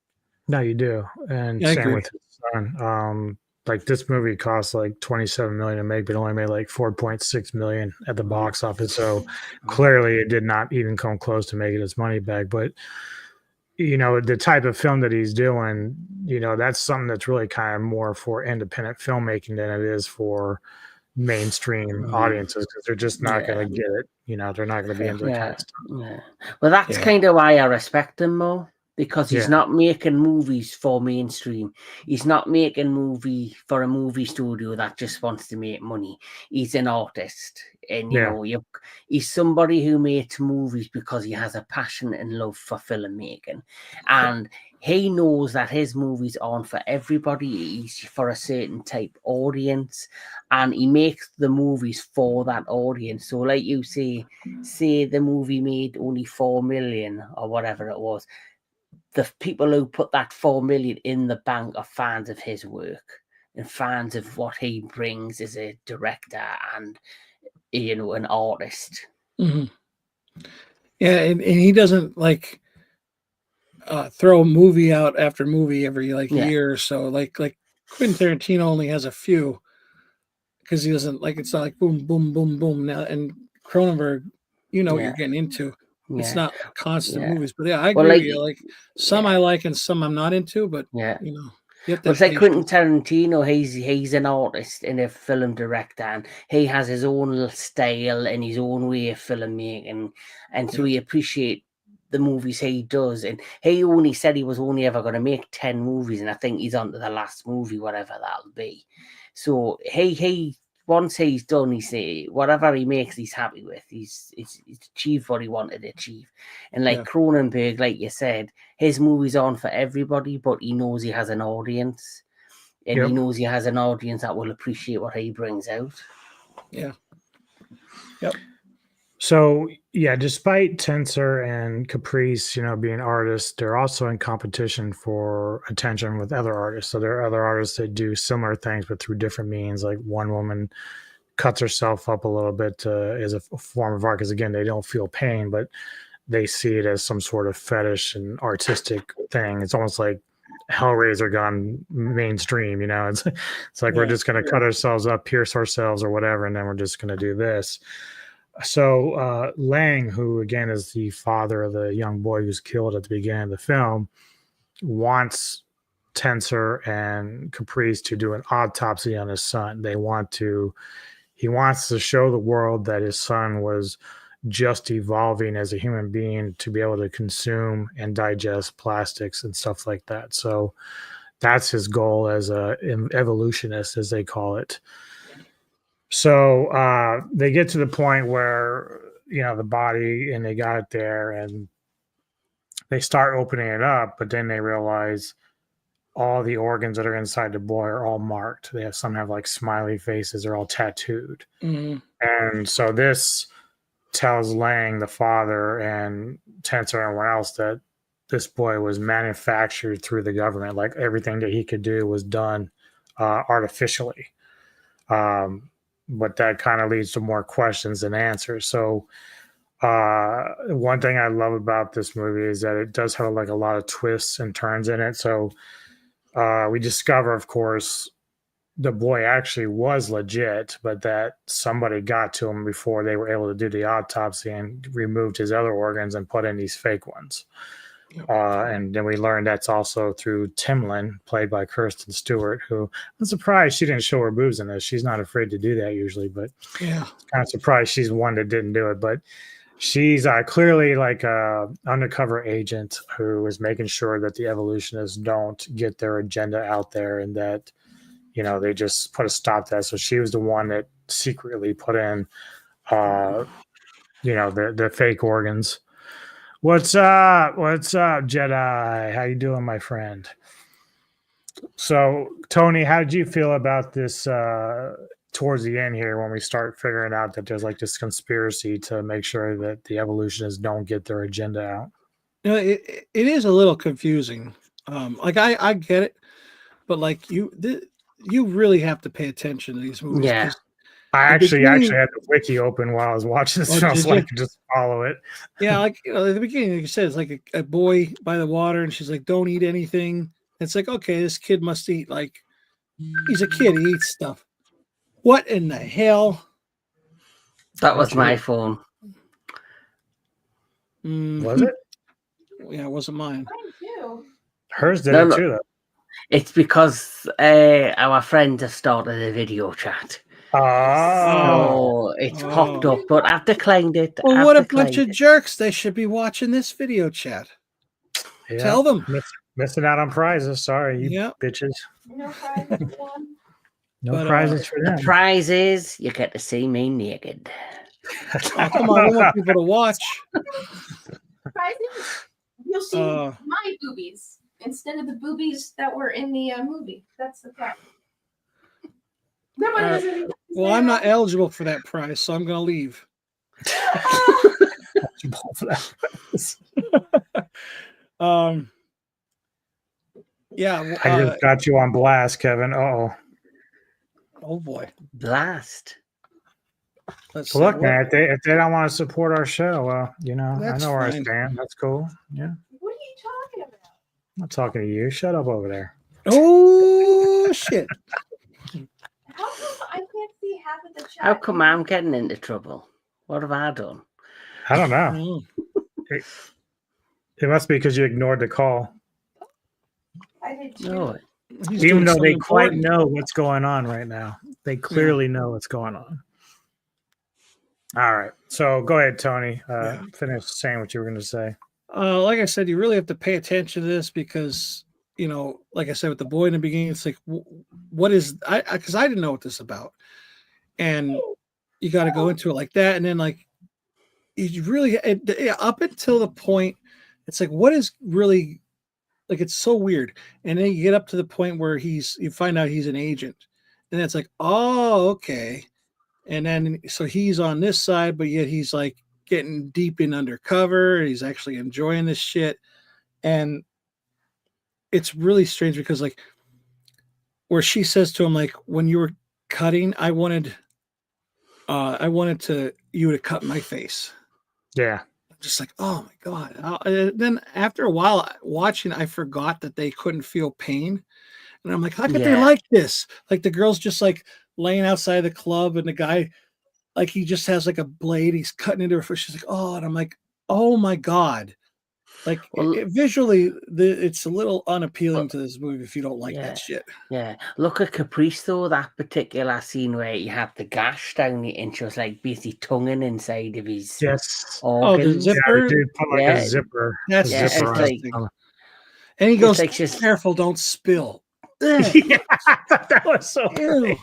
No, you do, and same with his son. Like this movie cost like $27 million to make, but only made like $4.6 million at the box office. So clearly, it did not even come close to making its money back. But the type of film that he's doing, that's something that's really kind of more for independent filmmaking than it is for mainstream audiences, because they're just not going to get it. They're not going to be into the kind of stuff. Yeah. Well, that's kind of why I respect him more. Because he's not making movies for mainstream. He's not making movie for a movie studio that just wants to make money. He's an artist. And, he's somebody who makes movies because he has a passion and love for filmmaking. And he knows that his movies aren't for everybody. He's for a certain type audience. And he makes the movies for that audience. So like you say the movie made only 4 million or whatever it was. The people who put that 4 million in the bank are fans of his work and fans of what he brings as a director and an artist. Mm-hmm. Yeah, and he doesn't throw a movie out after movie every year or so. Like Quentin Tarantino only has a few, because he doesn't it's not like boom, boom, boom, boom. Now and Cronenberg, what you're getting into. It's not constant movies, but I agree with you. Like some I like and some I'm not into, but Yep, Well, it's like Quentin Tarantino. He's an artist and a film director, and he has his own little style and his own way of filmmaking, and so we appreciate the movies he does. And he only said he was only ever going to make 10 movies, and I think he's on to the last movie, whatever that'll be. So he once he's done, he say whatever he makes, he's happy with. He's achieved what he wanted to achieve. And like Cronenberg, like you said, his movies aren't for everybody, but he knows he has an audience, and he knows he has an audience that will appreciate what he brings out. Yeah. Yep. So yeah, despite Tensor and Caprice, being artists, they're also in competition for attention with other artists. So there are other artists that do similar things, but through different means. Like one woman cuts herself up a little bit as a form of art, because again, they don't feel pain, but they see it as some sort of fetish and artistic thing. It's almost like Hellraiser gone mainstream. It's like we're just going to cut ourselves up, pierce ourselves, or whatever, and then we're just going to do this. So Lang, who again is the father of the young boy who's killed at the beginning of the film, wants Tensor and Caprice to do an autopsy on his son. He wants to show the world that his son was just evolving as a human being to be able to consume and digest plastics and stuff like that. So that's his goal as an evolutionist, as they call it. So they get to the point where, the body, and they got it there, and they start opening it up, but then they realize all the organs that are inside the boy are all marked. Some have like smiley faces, they're all tattooed. Mm-hmm. And so this tells Lang, the father, and Tensor and everyone else that this boy was manufactured through the government. Like everything that he could do was done artificially. But that kind of leads to more questions than answers. So one thing I love about this movie is that it does have like a lot of twists and turns in it. So we discover, of course, the boy actually was legit, but that somebody got to him before they were able to do the autopsy and removed his other organs and put in these fake ones. And then we learned that's also through Timlin, played by Kirsten Stewart, who I'm surprised she didn't show her boobs in this. She's not afraid to do that usually, but kind of surprised she's one that didn't do it. But she's clearly like a undercover agent who is making sure that the evolutionists don't get their agenda out there, and that they just put a stop to that. So she was the one that secretly put in the fake organs. What's up, Jedi? How you doing, my friend? So, Tony, how did you feel about this towards the end here, when we start figuring out that there's like this conspiracy to make sure that the evolutionists don't get their agenda out? It is a little confusing. I get it, but like you really have to pay attention to these movies. Yeah. I actually had the wiki open while I was watching this film, so I could just follow it. Yeah, at the beginning, like you said, it's like a boy by the water, and she's like, "Don't eat anything." It's like, okay, this kid must eat. Like, he's a kid; he eats stuff. What in the hell? That was my phone. Was it? Yeah, it wasn't mine. Mine too. Hers did it too, though. It's because our friend has started a video chat. So it's popped up, but I've declined it. Well, what a bunch of jerks. They should be watching this video chat. Yeah. Tell them. Missing out on prizes. Sorry, you bitches. No prizes for them. No prizes for them. The prize is you get to see me naked. Oh, come on, we want people to watch. Prizes? You'll see my boobies instead of the boobies that were in the movie. That's the prize. Well, I'm not eligible for that prize, so I'm going to leave. Yeah. I just got you on blast, Kevin. Oh boy. Blast. Look, man, if they don't want to support our show, well, That's I know where I fine. stand. That's cool. Yeah. What are you talking about? I'm not talking to you. Shut up over there. Oh, shit. How come I can't see half of the chat? How come I'm getting into trouble? What have I done? I don't know. It must be because you ignored the call. I did too. No. He's Even doing though something they quite important. know what's going on right now. They clearly know what's going on. All right. So go ahead, Tony. Finish saying what you were going to say. Like I said, you really have to pay attention to this because, like I said, with the boy in the beginning, it's like, what is because I didn't know what this is about. And you got to go into it like that. And then like, you really, up until the point, it's like, what is really, like, it's so weird. And then you get up to the point where you find out he's an agent. And it's like, oh, okay. And then, so he's on this side, but yet he's like getting deep in undercover. He's actually enjoying this shit. And it's really strange because, like, where she says to him, like, when you were cutting, I wanted you to cut my face. Yeah. Just like, oh my God. Then after a while watching, I forgot that they couldn't feel pain. And I'm like, how could they like this? Like the girl's just like laying outside the club and the guy, like he just has like a blade. He's cutting into her foot. She's like, oh, and I'm like, oh my God. Like visually, it's a little unappealing to this movie if you don't like that shit. Yeah. Look at Caprice though, that particular scene where he had the gash down the and she was like basically tonguing inside of his organs. Oh, the zipper. Yeah, dude put like a zipper. That's zipper disgusting. on. And he goes, like careful, don't spill. Yeah, that was so great.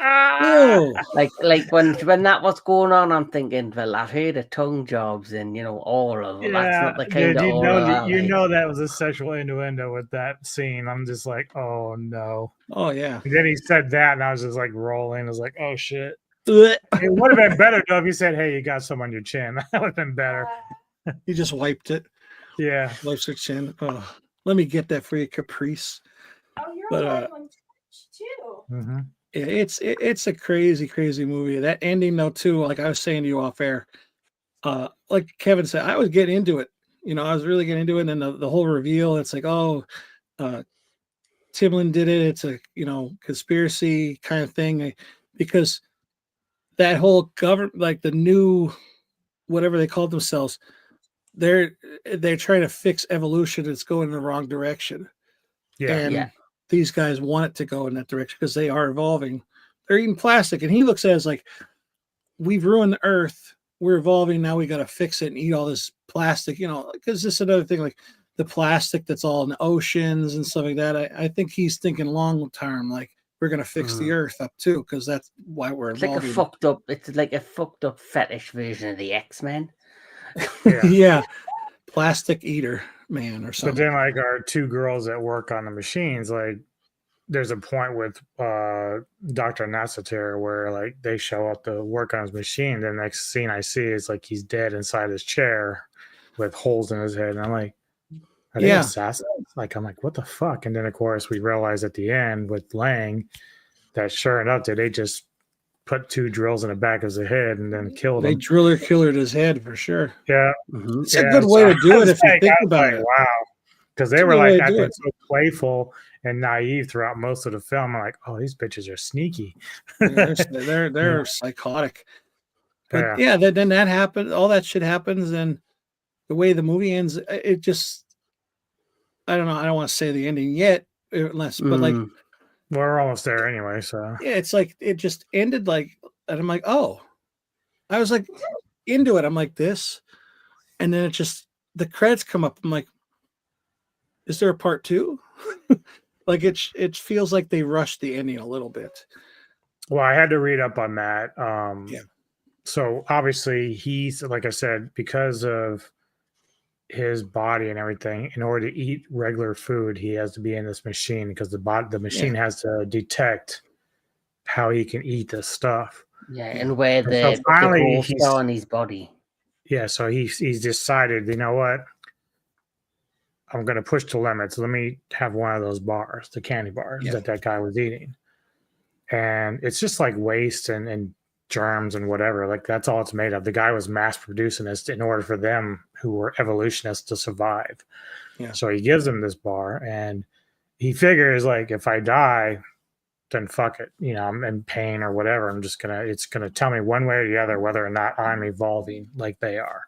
Ew. Like when that was going on, I'm thinking, well, I've heard of tongue jobs and all of them. That's not the kind dude, of oral you know that was a sexual innuendo with that scene. I'm just like, oh no. Oh yeah. And then he said that, and I was just like rolling. I was like, oh shit. It would have been better though if you said, "Hey, you got some on your chin." That would have been better. He just wiped it. Yeah, wipes her chin. Oh, let me get that for you, Caprice. Oh, you're But, on one too. Mm-hmm. Yeah, it's a crazy movie. That ending though too, like I was saying to you off air, like Kevin said, I was getting into it. I was really getting into it, and then the whole reveal. It's like, oh, Timlin did it. It's a conspiracy kind of thing, because that whole government, like the new whatever they call themselves, they're trying to fix evolution. It's going in the wrong direction. And these guys want it to go in that direction because they are evolving. They're eating plastic, and he looks at it as like, we've ruined the earth. We're evolving now. We got to fix it and eat all this plastic. Because this is another thing, like the plastic that's all in the oceans and stuff like that. I think he's thinking long term, like we're gonna fix the earth up too, because that's why we're evolving. It's like a fucked up fetish version of the X-Men. Yeah. Plastic eater man or something. But then, like, our two girls that work on the machines, like, there's a point with Dr. Nassater where, like, they show up to work on his machine. The next scene I see is, like, he's dead inside his chair with holes in his head. And I'm like, are they assassins? Like, I'm like, what the fuck? And then, of course, we realize at the end with Lang that sure enough, they just put 2 drills in the back of his head and then killed him. They driller killered his head for sure. Yeah. It's a good way to do it if you think about it. Wow. Because they were like, I think, so playful and naive throughout most of the film. I'm like, oh, these bitches are sneaky. They're psychotic. But then that happens. All that shit happens, and the way the movie ends, it just, I don't know. I don't want to say the ending yet, but like, we're almost there anyway. So yeah, it's like it just ended like, and I'm like, oh, I was like into it. I'm like this, and then it just the credits come up. I'm like, is there a part 2? Like it feels like they rushed the ending a little bit. Well, I had to read up on that. So obviously he's, like I said, because of his body and everything, in order to eat regular food, he has to be in this machine because the machine has to detect how he can eat this stuff. Yeah, and where the holes are on his body. Yeah, so he's decided, you know what? I'm going to push the limits. Let me have one of those bars, the candy bars that guy was eating. And it's just like waste and germs and whatever. Like, that's all it's made of. The guy was mass producing this in order for them, who were evolutionists, to survive. Yeah. So he gives them this bar, and he figures, like, if I die, then fuck it. I'm in pain or whatever. It's going to tell me one way or the other whether or not I'm evolving like they are.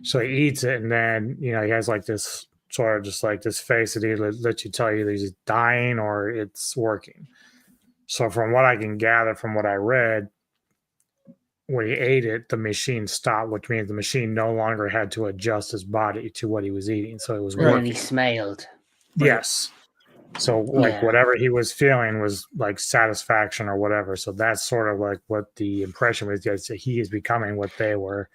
So he eats it, and then, he has like this sort of just like this face that either let you tell you that he's dying or it's working. So from what I can gather from what I read, when he ate it, the machine stopped, which means the machine no longer had to adjust his body to what he was eating. So it was And then working. he smiled. Yes. So like Yeah. whatever he was feeling was like satisfaction or whatever. So that's sort of like what the impression was, that he is becoming what they were.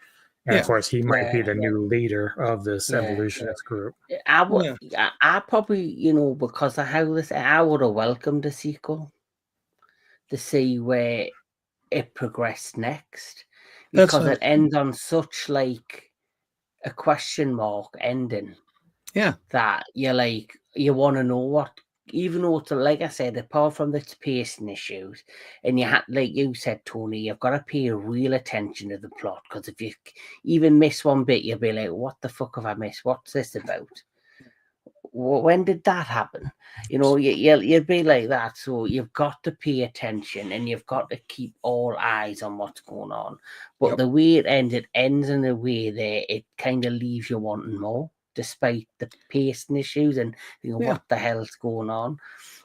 And of course he might be the new leader of this evolutionist group. I probably, you know, because of how this, I would have welcomed a sequel to see where it progressed next, because it ends on such like a question mark ending. Yeah. That you're like, you want to know what, even though it's like I said, apart from the pacing issues, and you had, like you said, Tony, you've got to pay real attention to the plot, because if you even miss one bit, you'll be like, what the fuck have I missed? What's this about? When did that happen? You know, you'll be like that. So you've got to pay attention, and you've got to keep all eyes on what's going on. But the way it ends in a way that it kind of leaves you wanting more, despite the pacing issues and you know what the hell's going on.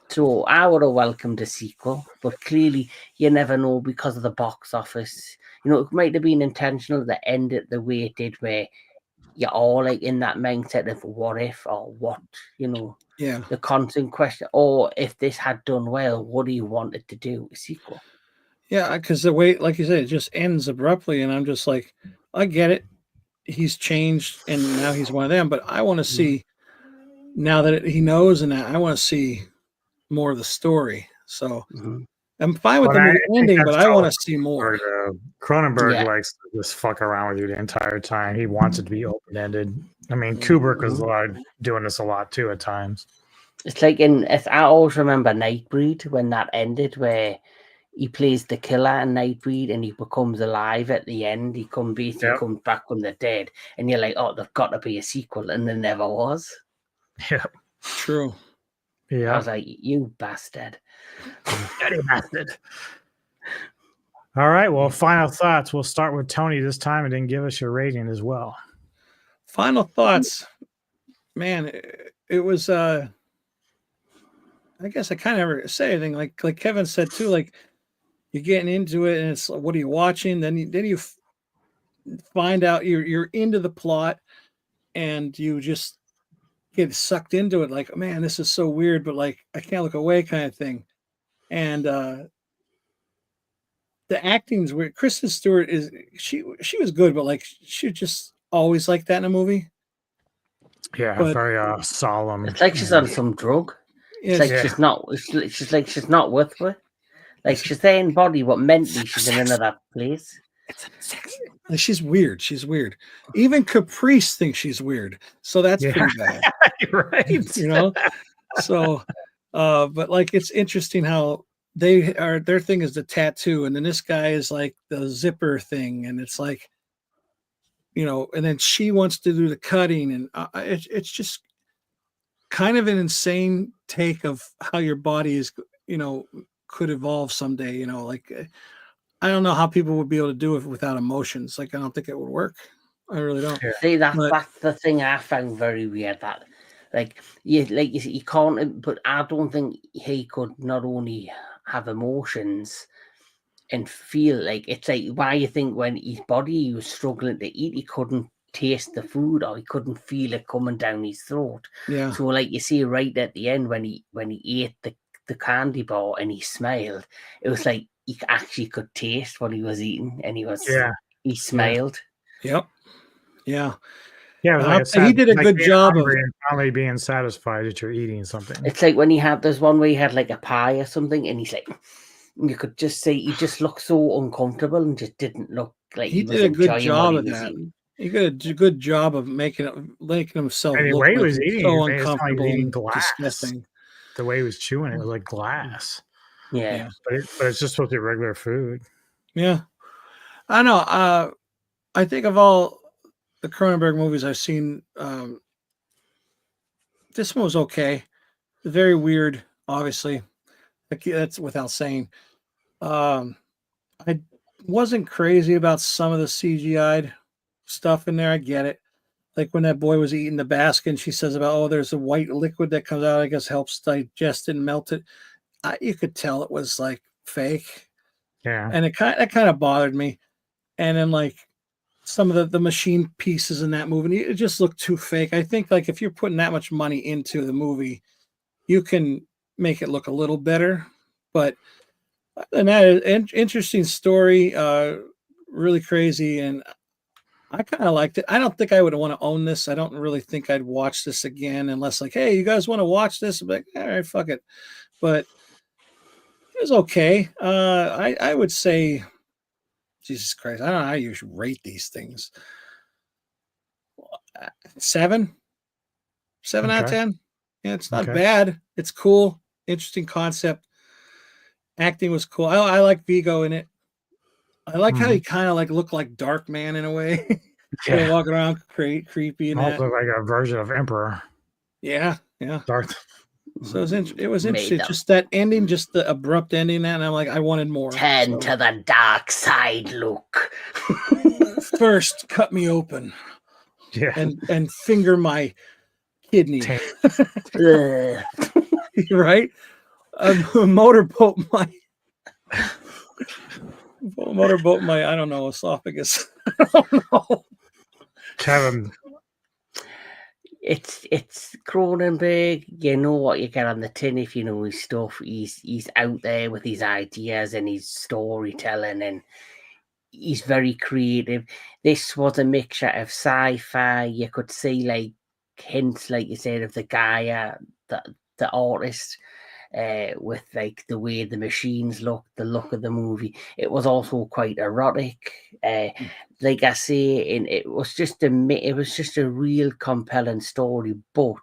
So I would have welcomed a sequel, but clearly you never know because of the box office. You know, it might have been intentional to end it the way it did, where you're all like in that mindset of what if or what, you know, the constant question, or if this had done well, what do you want it to do? A sequel. Yeah, because the way, like you said, it just ends abruptly, and I'm just like, I get it. He's changed, and now he's one of them. But I want to see, now that he knows, and I want to see more of the story. So I'm fine with the movie ending, but I want to see more. Cronenberg likes to just fuck around with you the entire time. He wants it to be open ended. I mean, Kubrick was doing this a lot too at times. It's like I always remember Nightbreed when that ended, where he plays the killer in Nightbreed and he becomes alive at the end. He comes back from the dead, and you're like, oh, there's got to be a sequel, and there never was. Yeah, true. Yeah, I was like, you bastard, dirty bastard. All right, well, final thoughts. We'll start with Tony this time, and then give us your rating as well. Final thoughts, man. It was. I guess I kind of never say anything. Like Kevin said too. Like you're getting into it, and it's what are you watching? Then you find out you're into the plot, and you just get sucked into it. Like, man, this is so weird, but like I can't look away, kind of thing. And the acting's weird. Kristen Stewart she was good, but like she just always like that in a movie. Yeah, but, very solemn. It's like she's on some drug. It's like she's not. She's like she's not with it. Like she's there in body, but mentally she's in another place. Like she's weird. She's weird. Even Caprice thinks she's weird. So that's pretty bad, right? You know. So, but like it's interesting how their thing is the tattoo, and then this guy is like the zipper thing, and it's like, you know, and then she wants to do the cutting, and it's just kind of an insane take of how your body is, you know, could evolve someday. You know, like I don't know how people would be able to do it without emotions. Like I don't think it would work. I really don't. See, that's the thing I found very weird. That you can't. But I don't think he could not only have emotions and feel like it's like why you think when his body was struggling to eat, he couldn't taste the food or he couldn't feel it coming down his throat. Yeah. So like you see right at the end when he ate the candy bar and he smiled, it was like he actually could taste what he was eating, and he smiled. Yep. Yeah. Yeah, like he did a good job of finally being satisfied that you're eating something. It's like when there's one where he had like a pie or something, and he's like, you could just see he just looked so uncomfortable and just didn't look like he was did a good job of he that. He did a good job of making himself And the look way he like was eating, so it uncomfortable, like eating and glass. disgusting. The way he was chewing it was like glass. Yeah. But it's just supposed to be regular food. Yeah, I know. I think of all the Cronenberg movies I've seen, this one was okay. Very weird, obviously. Like, that's without saying. I wasn't crazy about some of the CGI'd stuff in there. I get it, like when that boy was eating the basket, and she says about, oh, there's a white liquid that comes out, I guess helps digest it and melt it. You could tell it was like fake. Yeah. And it kind of bothered me. And then like some of the machine pieces in that movie, it just looked too fake. I think like if you're putting that much money into the movie, you can make it look a little better. But and that interesting story, really crazy, and I kind of liked it. I don't think I would want to own this. I don't really think I'd watch this again unless like, hey, you guys want to watch this? I'm like, all right, fuck it. But it was okay. I would say, Jesus Christ, I don't know how you should rate these things. 7 out of 10. Yeah, it's not bad. It's cool. Interesting concept. Acting was cool. I like Vigo in it. I like how he kind of like looked like Dark Man in a way. Yeah. Walking around creepy and also like a version of Emperor. Yeah. Darth. So it was interesting. Just that ending, just the abrupt ending, and I'm like, I wanted more. Turn to the dark side, Luke. First, cut me open. Yeah. And finger my kidney. Right? Motorboat my I don't know, esophagus. I don't know. Kevin. It's Cronenberg. You know what you get on the tin if you know his stuff. He's out there with his ideas and his storytelling, and he's very creative. This was a mixture of sci-fi. You could see like hints, like you said, of the Gaia, the artist, with like the way the machines look, the look of the movie. It was also quite erotic. Like I say, and it was just a real compelling story, but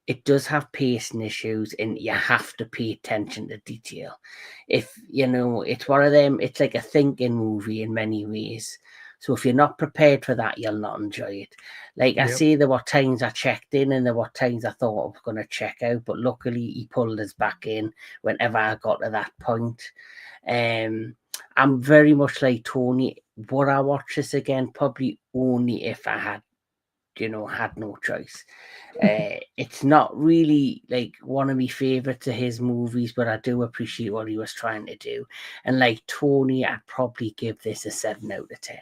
it does have pacing issues, and you have to pay attention to detail. If you know, it's one of them. It's like a thinking movie in many ways. So if you're not prepared for that, you'll not enjoy it. Like I say, there were times I checked in and there were times I thought I was going to check out, but luckily he pulled us back in whenever I got to that point. I'm very much like Tony. Would I watch this again? Probably only if I had no choice. It's not really like one of my favorites of his movies, but I do appreciate what he was trying to do. And like Tony, I'd probably give this a 7 out of 10.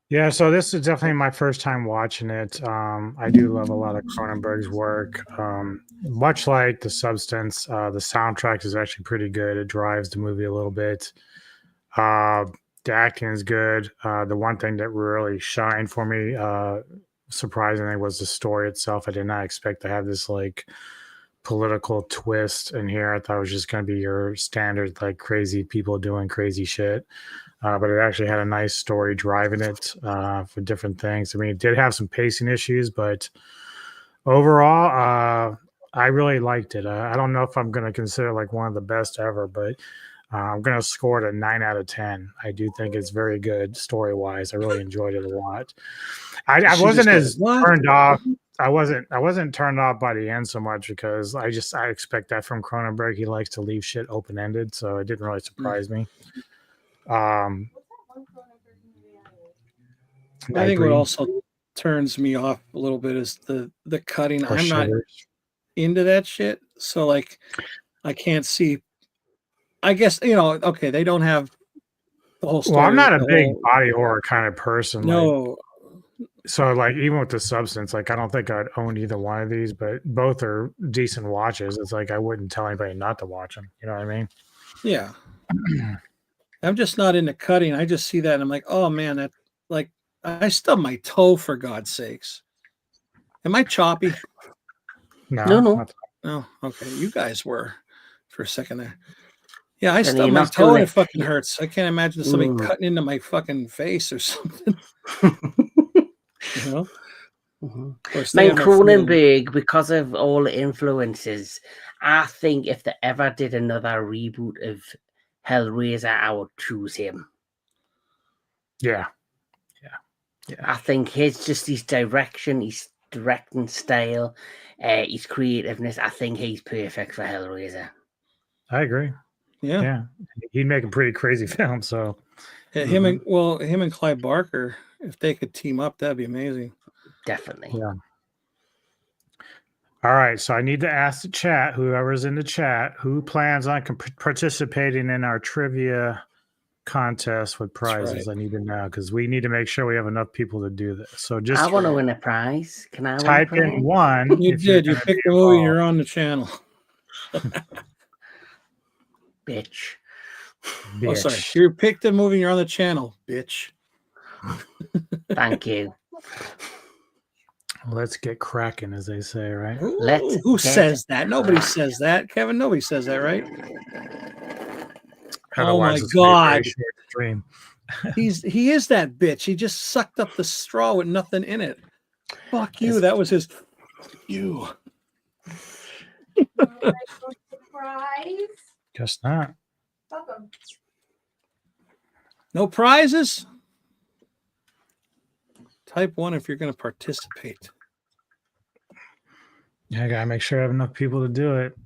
Yeah, so this is definitely my first time watching it. I do love a lot of Cronenberg's work. Much like The Substance, the soundtrack is actually pretty good. It drives the movie a little bit. The acting is good. The one thing that really shined for me, surprisingly, was the story itself. I did not expect to have this like political twist in here. I thought it was just going to be your standard like crazy people doing crazy shit. But it actually had a nice story driving it for different things. I mean, it did have some pacing issues, but overall, I really liked it. I don't know if I'm going to consider like one of the best ever, but I'm going to score it a 9 out of 10. I do think it's very good story-wise. I really enjoyed it a lot. I wasn't as turned off. I wasn't turned off by the end so much because I expect that from Cronenberg. He likes to leave shit open-ended, so it didn't really surprise me. I think what also turns me off a little bit is the cutting. I'm not into that shit, so like I can't see. I guess okay, they don't have the whole story. Well, I'm not a big body horror kind of person. No. So like even with The Substance, like I don't think I'd own either one of these, but both are decent watches. It's like I wouldn't tell anybody not to watch them. You know what I mean? Yeah. I'm just not into cutting. I just see that and I'm like, oh man, that like I stubbed my toe for God's sakes. Am I choppy? No. Oh, okay. You guys were for a second there. Yeah, I stubbed my toe and it fucking hurts. I can't imagine somebody cutting into my fucking face or something. Cronenberg, because of all the influences, I think if they ever did another reboot of Hellraiser, I would choose him. Yeah. I think his direction, his directing style, his creativeness, I think he's perfect for Hellraiser. I agree. Yeah. He'd make a pretty crazy film. So him and Clive Barker If they could team up, that'd be amazing. Definitely. Yeah. All right, so I need to ask the chat, whoever's in the chat, who plans on participating in our trivia contest with prizes. right. I need to know because we need to make sure we have enough people to do this. So just I want to win a prize. Can I type win a prize? in one. You if you're did. You gonna picked be the movie and involved. you're on the channel. Bitch. Oh, sorry. Bitch. You picked the movie and you're on the channel, bitch. Thank you. Let's get cracking, as they say, right? Let's Who get says that? Nobody says that, Kevin. Nobody says that, right? Oh my Otherwise, it's gonna be a very God. short stream. He is that bitch. He just sucked up the straw with nothing in it. Fuck you. That was his. You. Surprise. Guess not. Welcome. No prizes? Type 1 if you're going to participate. Yeah, I gotta make sure I have enough people to do it.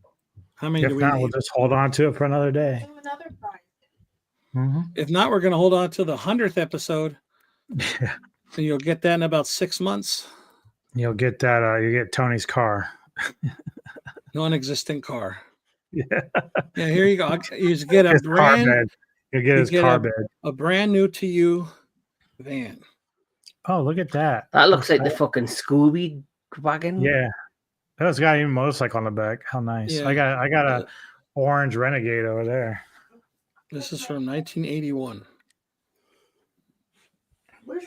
How many If do we not, need? we'll just hold on to it for another day. Do another prize. Mm-hmm. If not, we're going to hold on to the 100th episode. Yeah. And you'll get that in about 6 months. You'll get that. You get Tony's car. Non-existent car. Yeah. Yeah, here you go. You just get a His car brand. bed. You'll get you his get car a, bed. a brand new to you van. Oh, look at that. That looks like the fucking Scooby wagon. Yeah. That's got even a motorcycle on the back. How nice. Yeah. I got a orange Renegade over there. This is from 1981.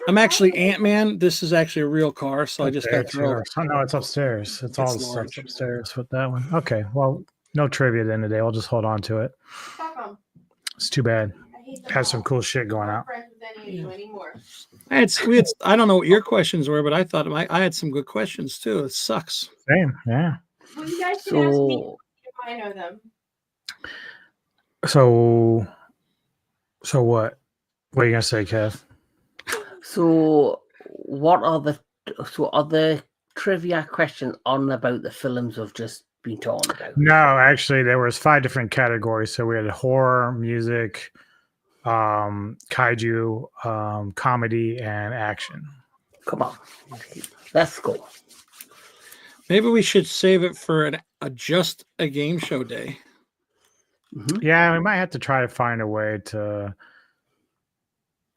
I'm actually Ant-Man. This is actually a real car, so I just got to throw it. Oh, no, it's upstairs. It's all the stuff large. upstairs with that one. Okay. Well, no trivia at the end of the day. We'll just hold on to it. Welcome. It's too bad. I hate them Has some all. cool shit going I'm out. not friends with any of you anymore. I don't know what your questions were, but I thought I had some good questions too. It sucks. Same. Yeah. Well, you guys can ask me So, if I know them. So what? What are you gonna say, Kev? so what are the trivia questions on about the films we've just been talking about? No, actually, there was 5 different categories. So we had horror, music, kaiju, comedy, and action. Come on, let's go. Maybe we should save it for just a game show day. Mm-hmm. Yeah, we might have to try to find a way to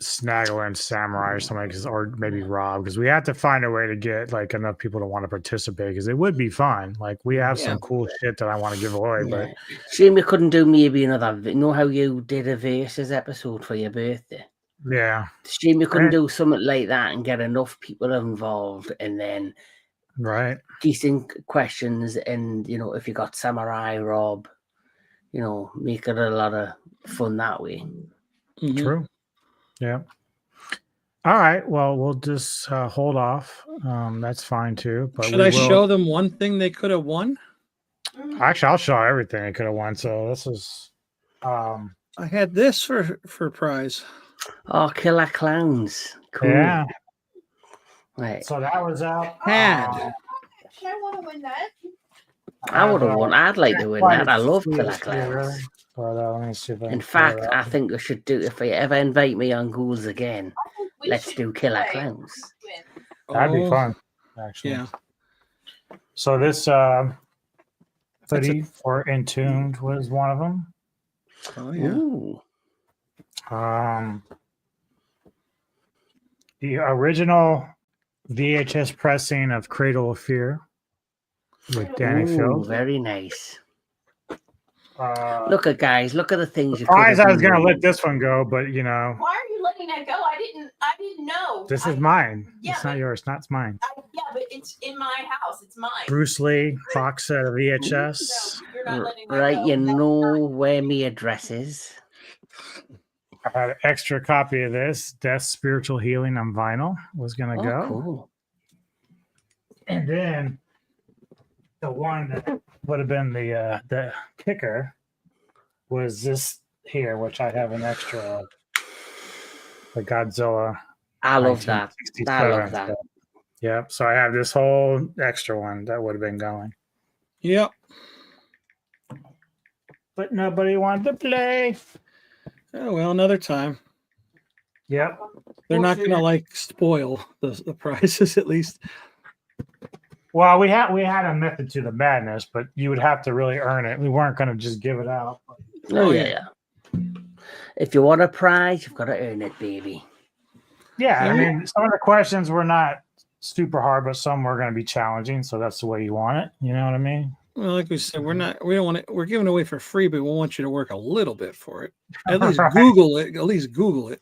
snaggle in Samurai or something, or maybe Rob, because we have to find a way to get like enough people to want to participate, because it would be fun. Like we have some cool shit that I want to give away, but Shame you couldn't do maybe another. You know how you did a Versus episode for your birthday? yeah, Shame you couldn't do something like that and get enough people involved, and then right, decent questions. And if you got Samurai Rob, make it a lot of fun that way. Mm-hmm. True. Yeah. All right. Well, we'll just hold off. That's fine too. But Should I show them one thing they could have won? Actually, I'll show everything I could have won. So this is. I had this for prize. Oh, Killer Clowns! Cool. Yeah. Right. So that was out. Had. Should I want to win that? I would have won. I'd like to win that. I love Killer Clowns. But let me see if I In can fact, pull it I up. think we should do. If you ever invite me on Ghouls again, let's do Killer Clowns. That'd be Oh, fun, actually. Yeah. So this hoodie for Entombed was one of them. Oh yeah. Ooh. The original VHS pressing of Cradle of Fear with Danny Ooh, Fields. very nice. Look Look at the things you. surprised could I have was gonna been let this one go, but Why are you letting that go? I didn't know. this is mine. Yeah, It's not yours. Not mine. Yeah, but it's in my house. It's mine. Bruce Lee box set of VHS. You're not letting that Right, go. you know where me address is. I had an extra copy of this. Death Spiritual Healing on vinyl was gonna Oh, go. cool. And then the one that would have been the kicker was this here, which I have an extra of. The Godzilla. I love that. I love 1967 that. stuff. Yep. So I have this whole extra one that would have been going. Yep. But nobody wanted to play. Oh well, another time. Yep. They're not going to like spoil the prizes at least. Well, we had a method to the madness, but you would have to really earn it. We weren't going to just give it out. Oh yeah. If you want a prize, you've got to earn it, baby. Yeah, I mean, some of the questions were not super hard, but some were going to be challenging. So that's the way you want it. You know what I mean? Well, like we said, we don't want it. We're giving away for free, but we want you to work a little bit for it. At least Right. Google it. At least Google it.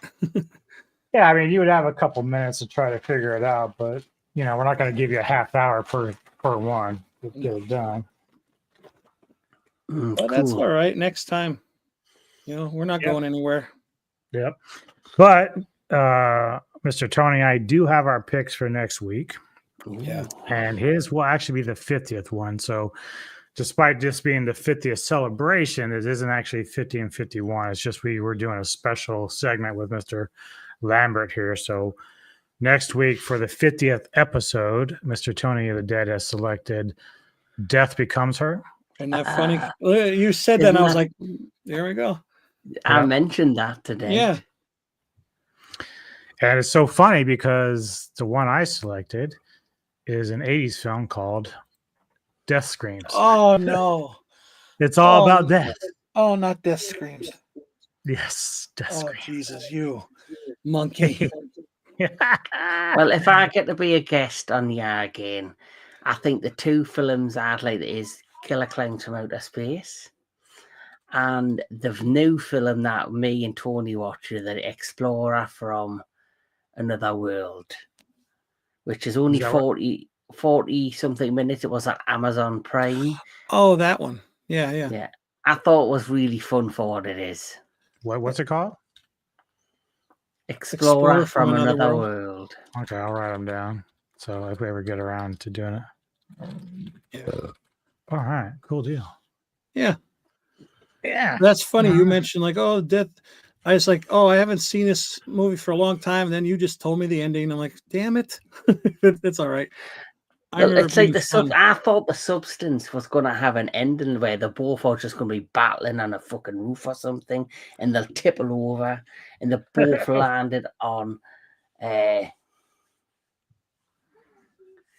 Yeah, I mean, you would have a couple minutes to try to figure it out, but you know, we're not going to give you a half hour per one to get it done. Well, that's all right. Next time, you know, we're not going anywhere. Yep. But Mr. Tony, I do have our picks for next week. Yeah. And his will actually be the 50th one. So despite this being the 50th celebration, it isn't actually 50 and 51. It's just we were doing a special segment with Mr. Lambert here. So next week for the 50th episode, Mr. Tony of the Dead has selected Death Becomes Her. Isn't that funny? You said that, and I was like, there we go. I mentioned that today. Yeah. And it's so funny because the one I selected is an 80s film called Death Screams. Oh, no. It's all about death. Oh, not Death Screams. Yes. Death Screams. Jesus, you monkey. Well, if I get to be a guest on the again, I think the two films I'd like is Killer Clowns from Outer Space and the new film that me and Tony watched, The Explorer from Another World, which is only 40 something minutes. It was on Amazon Prime. Oh, that one. Yeah. I thought it was really fun for what it is. What's it called? Explorer from Another World. Okay, I'll write them down. So if we ever get around to doing it. Yeah. All right, cool deal. Yeah. Yeah. That's funny. You mentioned like, oh, death. I was like, oh, I haven't seen this movie for a long time. And then you just told me the ending. I'm like, damn it. It's all right. It's like I thought the Substance was going to have an ending where they're both are just going to be battling on a fucking roof or something, and they'll tipple over, and they both landed on. Yeah.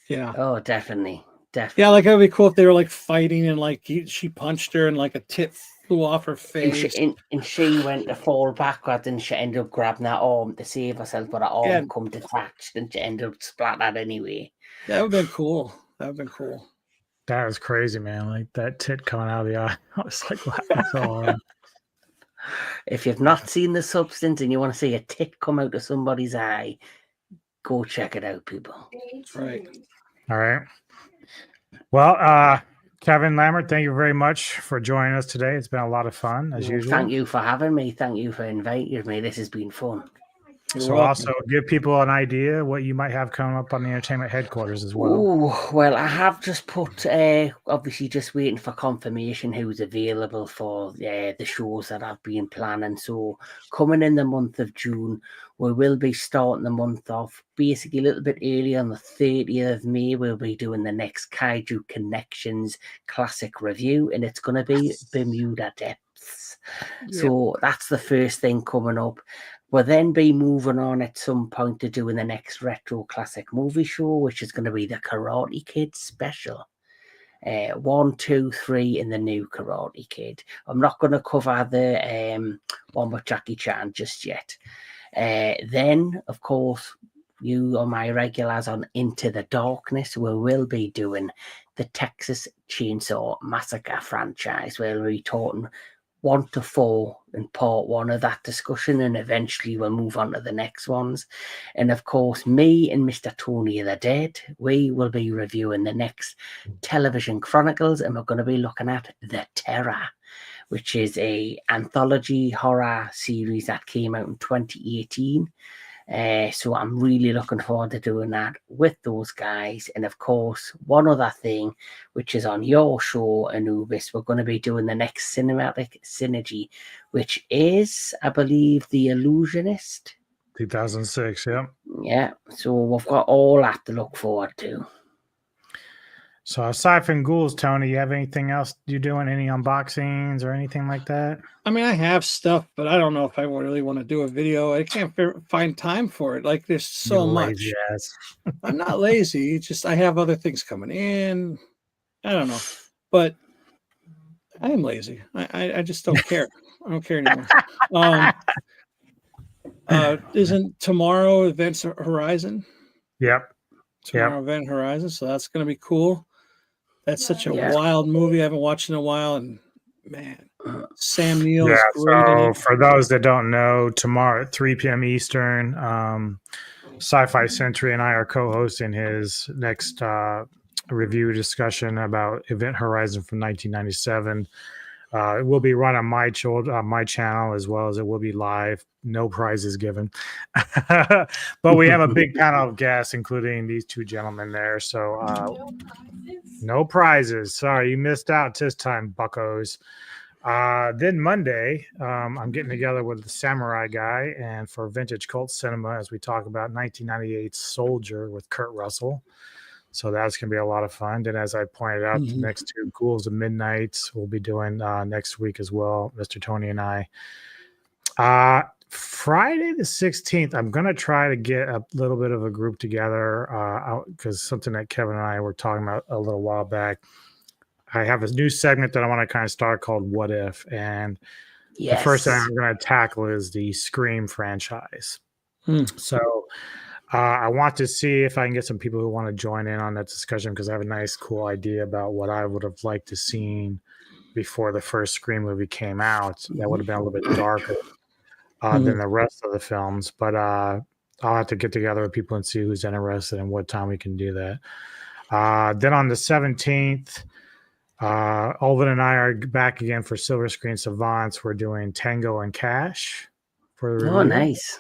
Oh, definitely. Yeah, like it would be cool if they were like fighting and like she punched her and like a tip flew off her face. And she went to fall backwards and she ended up grabbing that arm to save herself, but her arm come detached and she ended up splattered anyway. That would have been cool. That was crazy, man. Like that tit coming out of the eye. I was like, what's going on? If you've not seen The Substance and you want to see a tit come out of somebody's eye, go check it out, people. Right. All right. Well, Kevin Lambert, thank you very much for joining us today. It's been a lot of fun, as usual. Thank you for having me. Thank you for inviting me. This has been fun. So also give people an idea what you might have coming up on the entertainment headquarters as well. Oh, well, I have just put, obviously just waiting for confirmation who's available for the shows that I've been planning. So coming in the month of June, we will be starting the month off basically a little bit early on the 30th of May. We'll be doing the next Kaiju Connections classic review, and it's going to be Bermuda Depths. Yeah. So that's the first thing coming up. We'll then be moving on at some point to doing the next retro classic movie show, which is going to be the Karate Kid special. 1, 2, 3 in the new Karate Kid. I'm not going to cover the one with Jackie Chan just yet. Then, of course, you are my regulars on Into the Darkness. We will be doing the Texas Chainsaw Massacre franchise, where we'll be talking 1 to 4 in part 1 of that discussion, and eventually we'll move on to the next ones. And of course, me and Mr. Tony of the Dead, we will be reviewing the next Television Chronicles, and we're going to be looking at The Terror, which is a anthology horror series that came out in 2018. So I'm really looking forward to doing that with those guys. And of course, one other thing, which is on your show, Anubis, we're going to be doing the next cinematic synergy, which is, I believe, The Illusionist. 2006, yeah. Yeah, so we've got all that to look forward to. So aside from Ghouls, Tony, you have anything else you're doing? Any unboxings or anything like that? I mean, I have stuff, but I don't know if I really want to do a video. I can't find time for it. Like, there's so You much. lazy ass. I'm not lazy. It's just I have other things coming in. I don't know, but I am lazy. I just don't care. I don't care anymore. Isn't tomorrow Events Horizon? Yep. Tomorrow Event Horizon, so that's going to be cool. That's such a wild movie. I haven't watched in a while, and man, Sam Neill is great in it. For those that don't know, tomorrow at 3 p.m. Eastern, Sci-Fi Century and I are co-hosting his next review discussion about Event Horizon from 1997. It will be run on my channel, as well as it will be live. No prizes given. But we have a big panel of guests, including these two gentlemen there. So no prizes. Sorry, you missed out this time, buckos. Then Monday, I'm getting together with the Samurai Guy and for Vintage Cult Cinema as we talk about 1998's Soldier with Kurt Russell. So that's going to be a lot of fun. And as I pointed out, the next two Ghouls of Midnight we'll be doing next week as well, Mr. Tony and I. Friday the 16th, I'm going to try to get a little bit of a group together because something that Kevin and I were talking about a little while back. I have a new segment that I want to kind of start called What If? And the first thing I'm going to tackle is the Scream franchise. So I want to see if I can get some people who want to join in on that discussion because I have a nice, cool idea about what I would have liked to seen before the first Scream movie came out. That would have been a little bit darker than the rest of the films. But I'll have to get together with people and see who's interested and what time we can do that. Then on the 17th, Olvin and I are back again for Silver Screen Savants. We're doing Tango and Cash for the review. Oh, nice.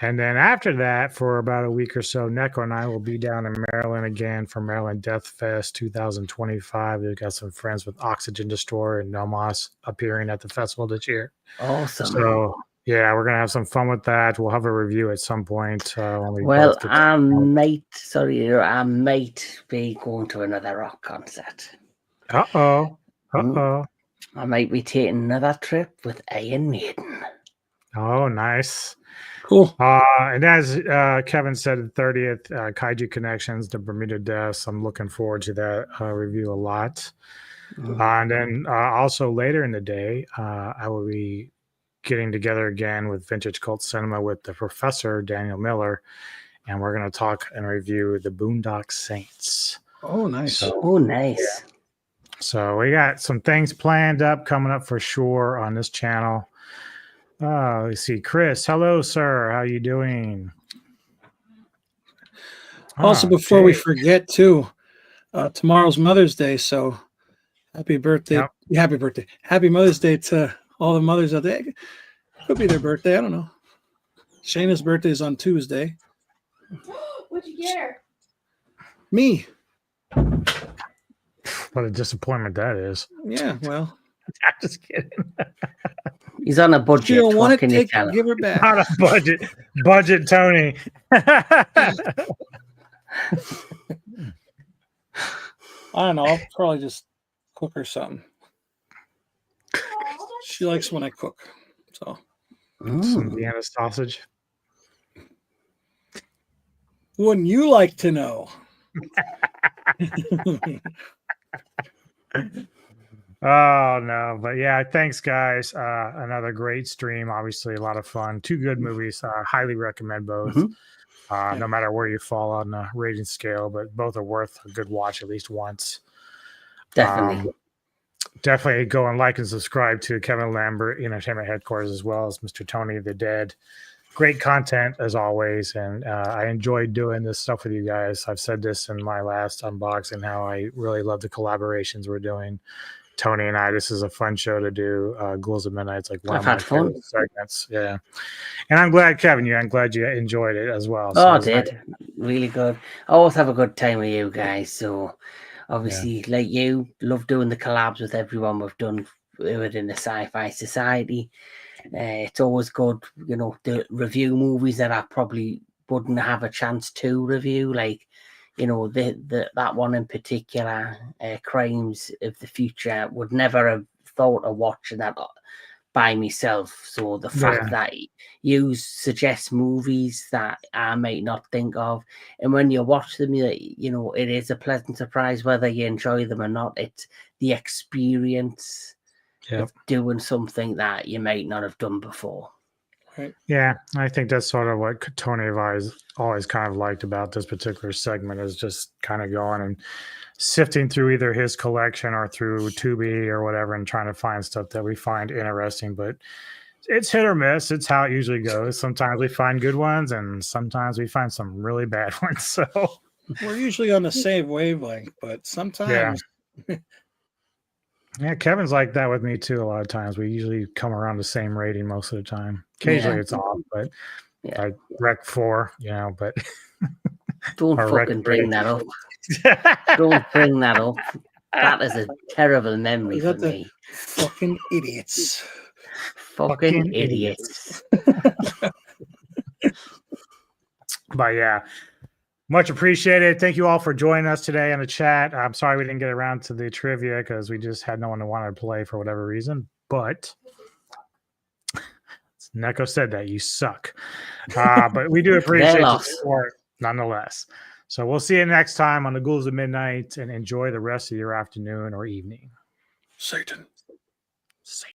And then after that, for about a week or so, Neko and I will be down in Maryland again for Maryland Death Fest 2025. We've got some friends with Oxygen Destroyer and Nomos appearing at the festival this year. Awesome. So, yeah, we're going to have some fun with that. We'll have a review at some point. Well, I might be going to another rock concert. Uh-oh. I might be taking another trip with Iron Maiden. Oh, nice. Cool. And as Kevin said, the 30th, Kaiju Connections, the Bermuda Deaths. I'm looking forward to that review a lot. And then also later in the day, I will be getting together again with Vintage Cult Cinema with the Professor, Daniel Miller, and we're going to talk and review the Boondock Saints. Oh, nice. Nice. So we got some things planned up, coming up for sure on this channel. Let's see. Chris, hello, sir. How you doing? Also, before we forget, too, tomorrow's Mother's Day, so happy birthday. Happy birthday. Happy Mother's Day to all the mothers out there. Could be their birthday. I don't know. Shayna's birthday is on Tuesday. What'd you get her? Me. What a disappointment that is. Yeah, well. I'm just kidding. He's on a budget. You don't want to take it, give her back. Not a budget. Budget, Tony. I don't know. I'll probably just cook her something. She likes when I cook. So some Vienna sausage. Wouldn't you like to know? Oh no, but yeah, thanks guys. Another great stream, obviously a lot of fun. Two good movies. Highly recommend both. No matter where you fall on the rating scale, but both are worth a good watch at least once. Definitely. Definitely go and like and subscribe to Kevin Lambert Entertainment Headquarters, as well as Mr. Tony the Dead. Great content as always, and I enjoyed doing this stuff with you guys. I've said this in my last unboxing, how I really love the collaborations we're doing. Tony and I, this is a fun show to do. Ghouls of Midnight, it's like one of my favorite segments. Yeah, and I'm glad, Kevin, I'm glad you enjoyed it as well. So I did. Really good. I always have a good time with you guys. So obviously, like you, love doing the collabs with everyone we've done within the Sci-Fi Society. It's always good, to review movies that I probably wouldn't have a chance to review. Like, you know, that one in particular, Crimes of the Future, would never have thought of watching that by myself. So the fact that you suggest movies that I might not think of, and when you watch them, you know, it is a pleasant surprise whether you enjoy them or not. It's the experience of doing something that you might not have done before. Right. Yeah, I think that's sort of what Tony and I always kind of liked about this particular segment, is just kind of going and sifting through either his collection or through Tubi or whatever and trying to find stuff that we find interesting. But it's hit or miss. It's how it usually goes. Sometimes we find good ones and sometimes we find some really bad ones. So we're usually on the same wavelength, but sometimes. Yeah, Kevin's like that with me too. A lot of times we usually come around the same rating most of the time. Occasionally it's off, but like Rec 4, you know, but don't fucking bring that up. Don't bring that up. That is a terrible memory for me. Fucking idiots. Fucking idiots. But yeah, much appreciated. Thank you all for joining us today in the chat. I'm sorry we didn't get around to the trivia because we just had no one who wanted to play for whatever reason. But Neko said that you suck. But we do appreciate the support nonetheless. So we'll see you next time on the Ghouls of Midnight, and enjoy the rest of your afternoon or evening. Satan. Satan.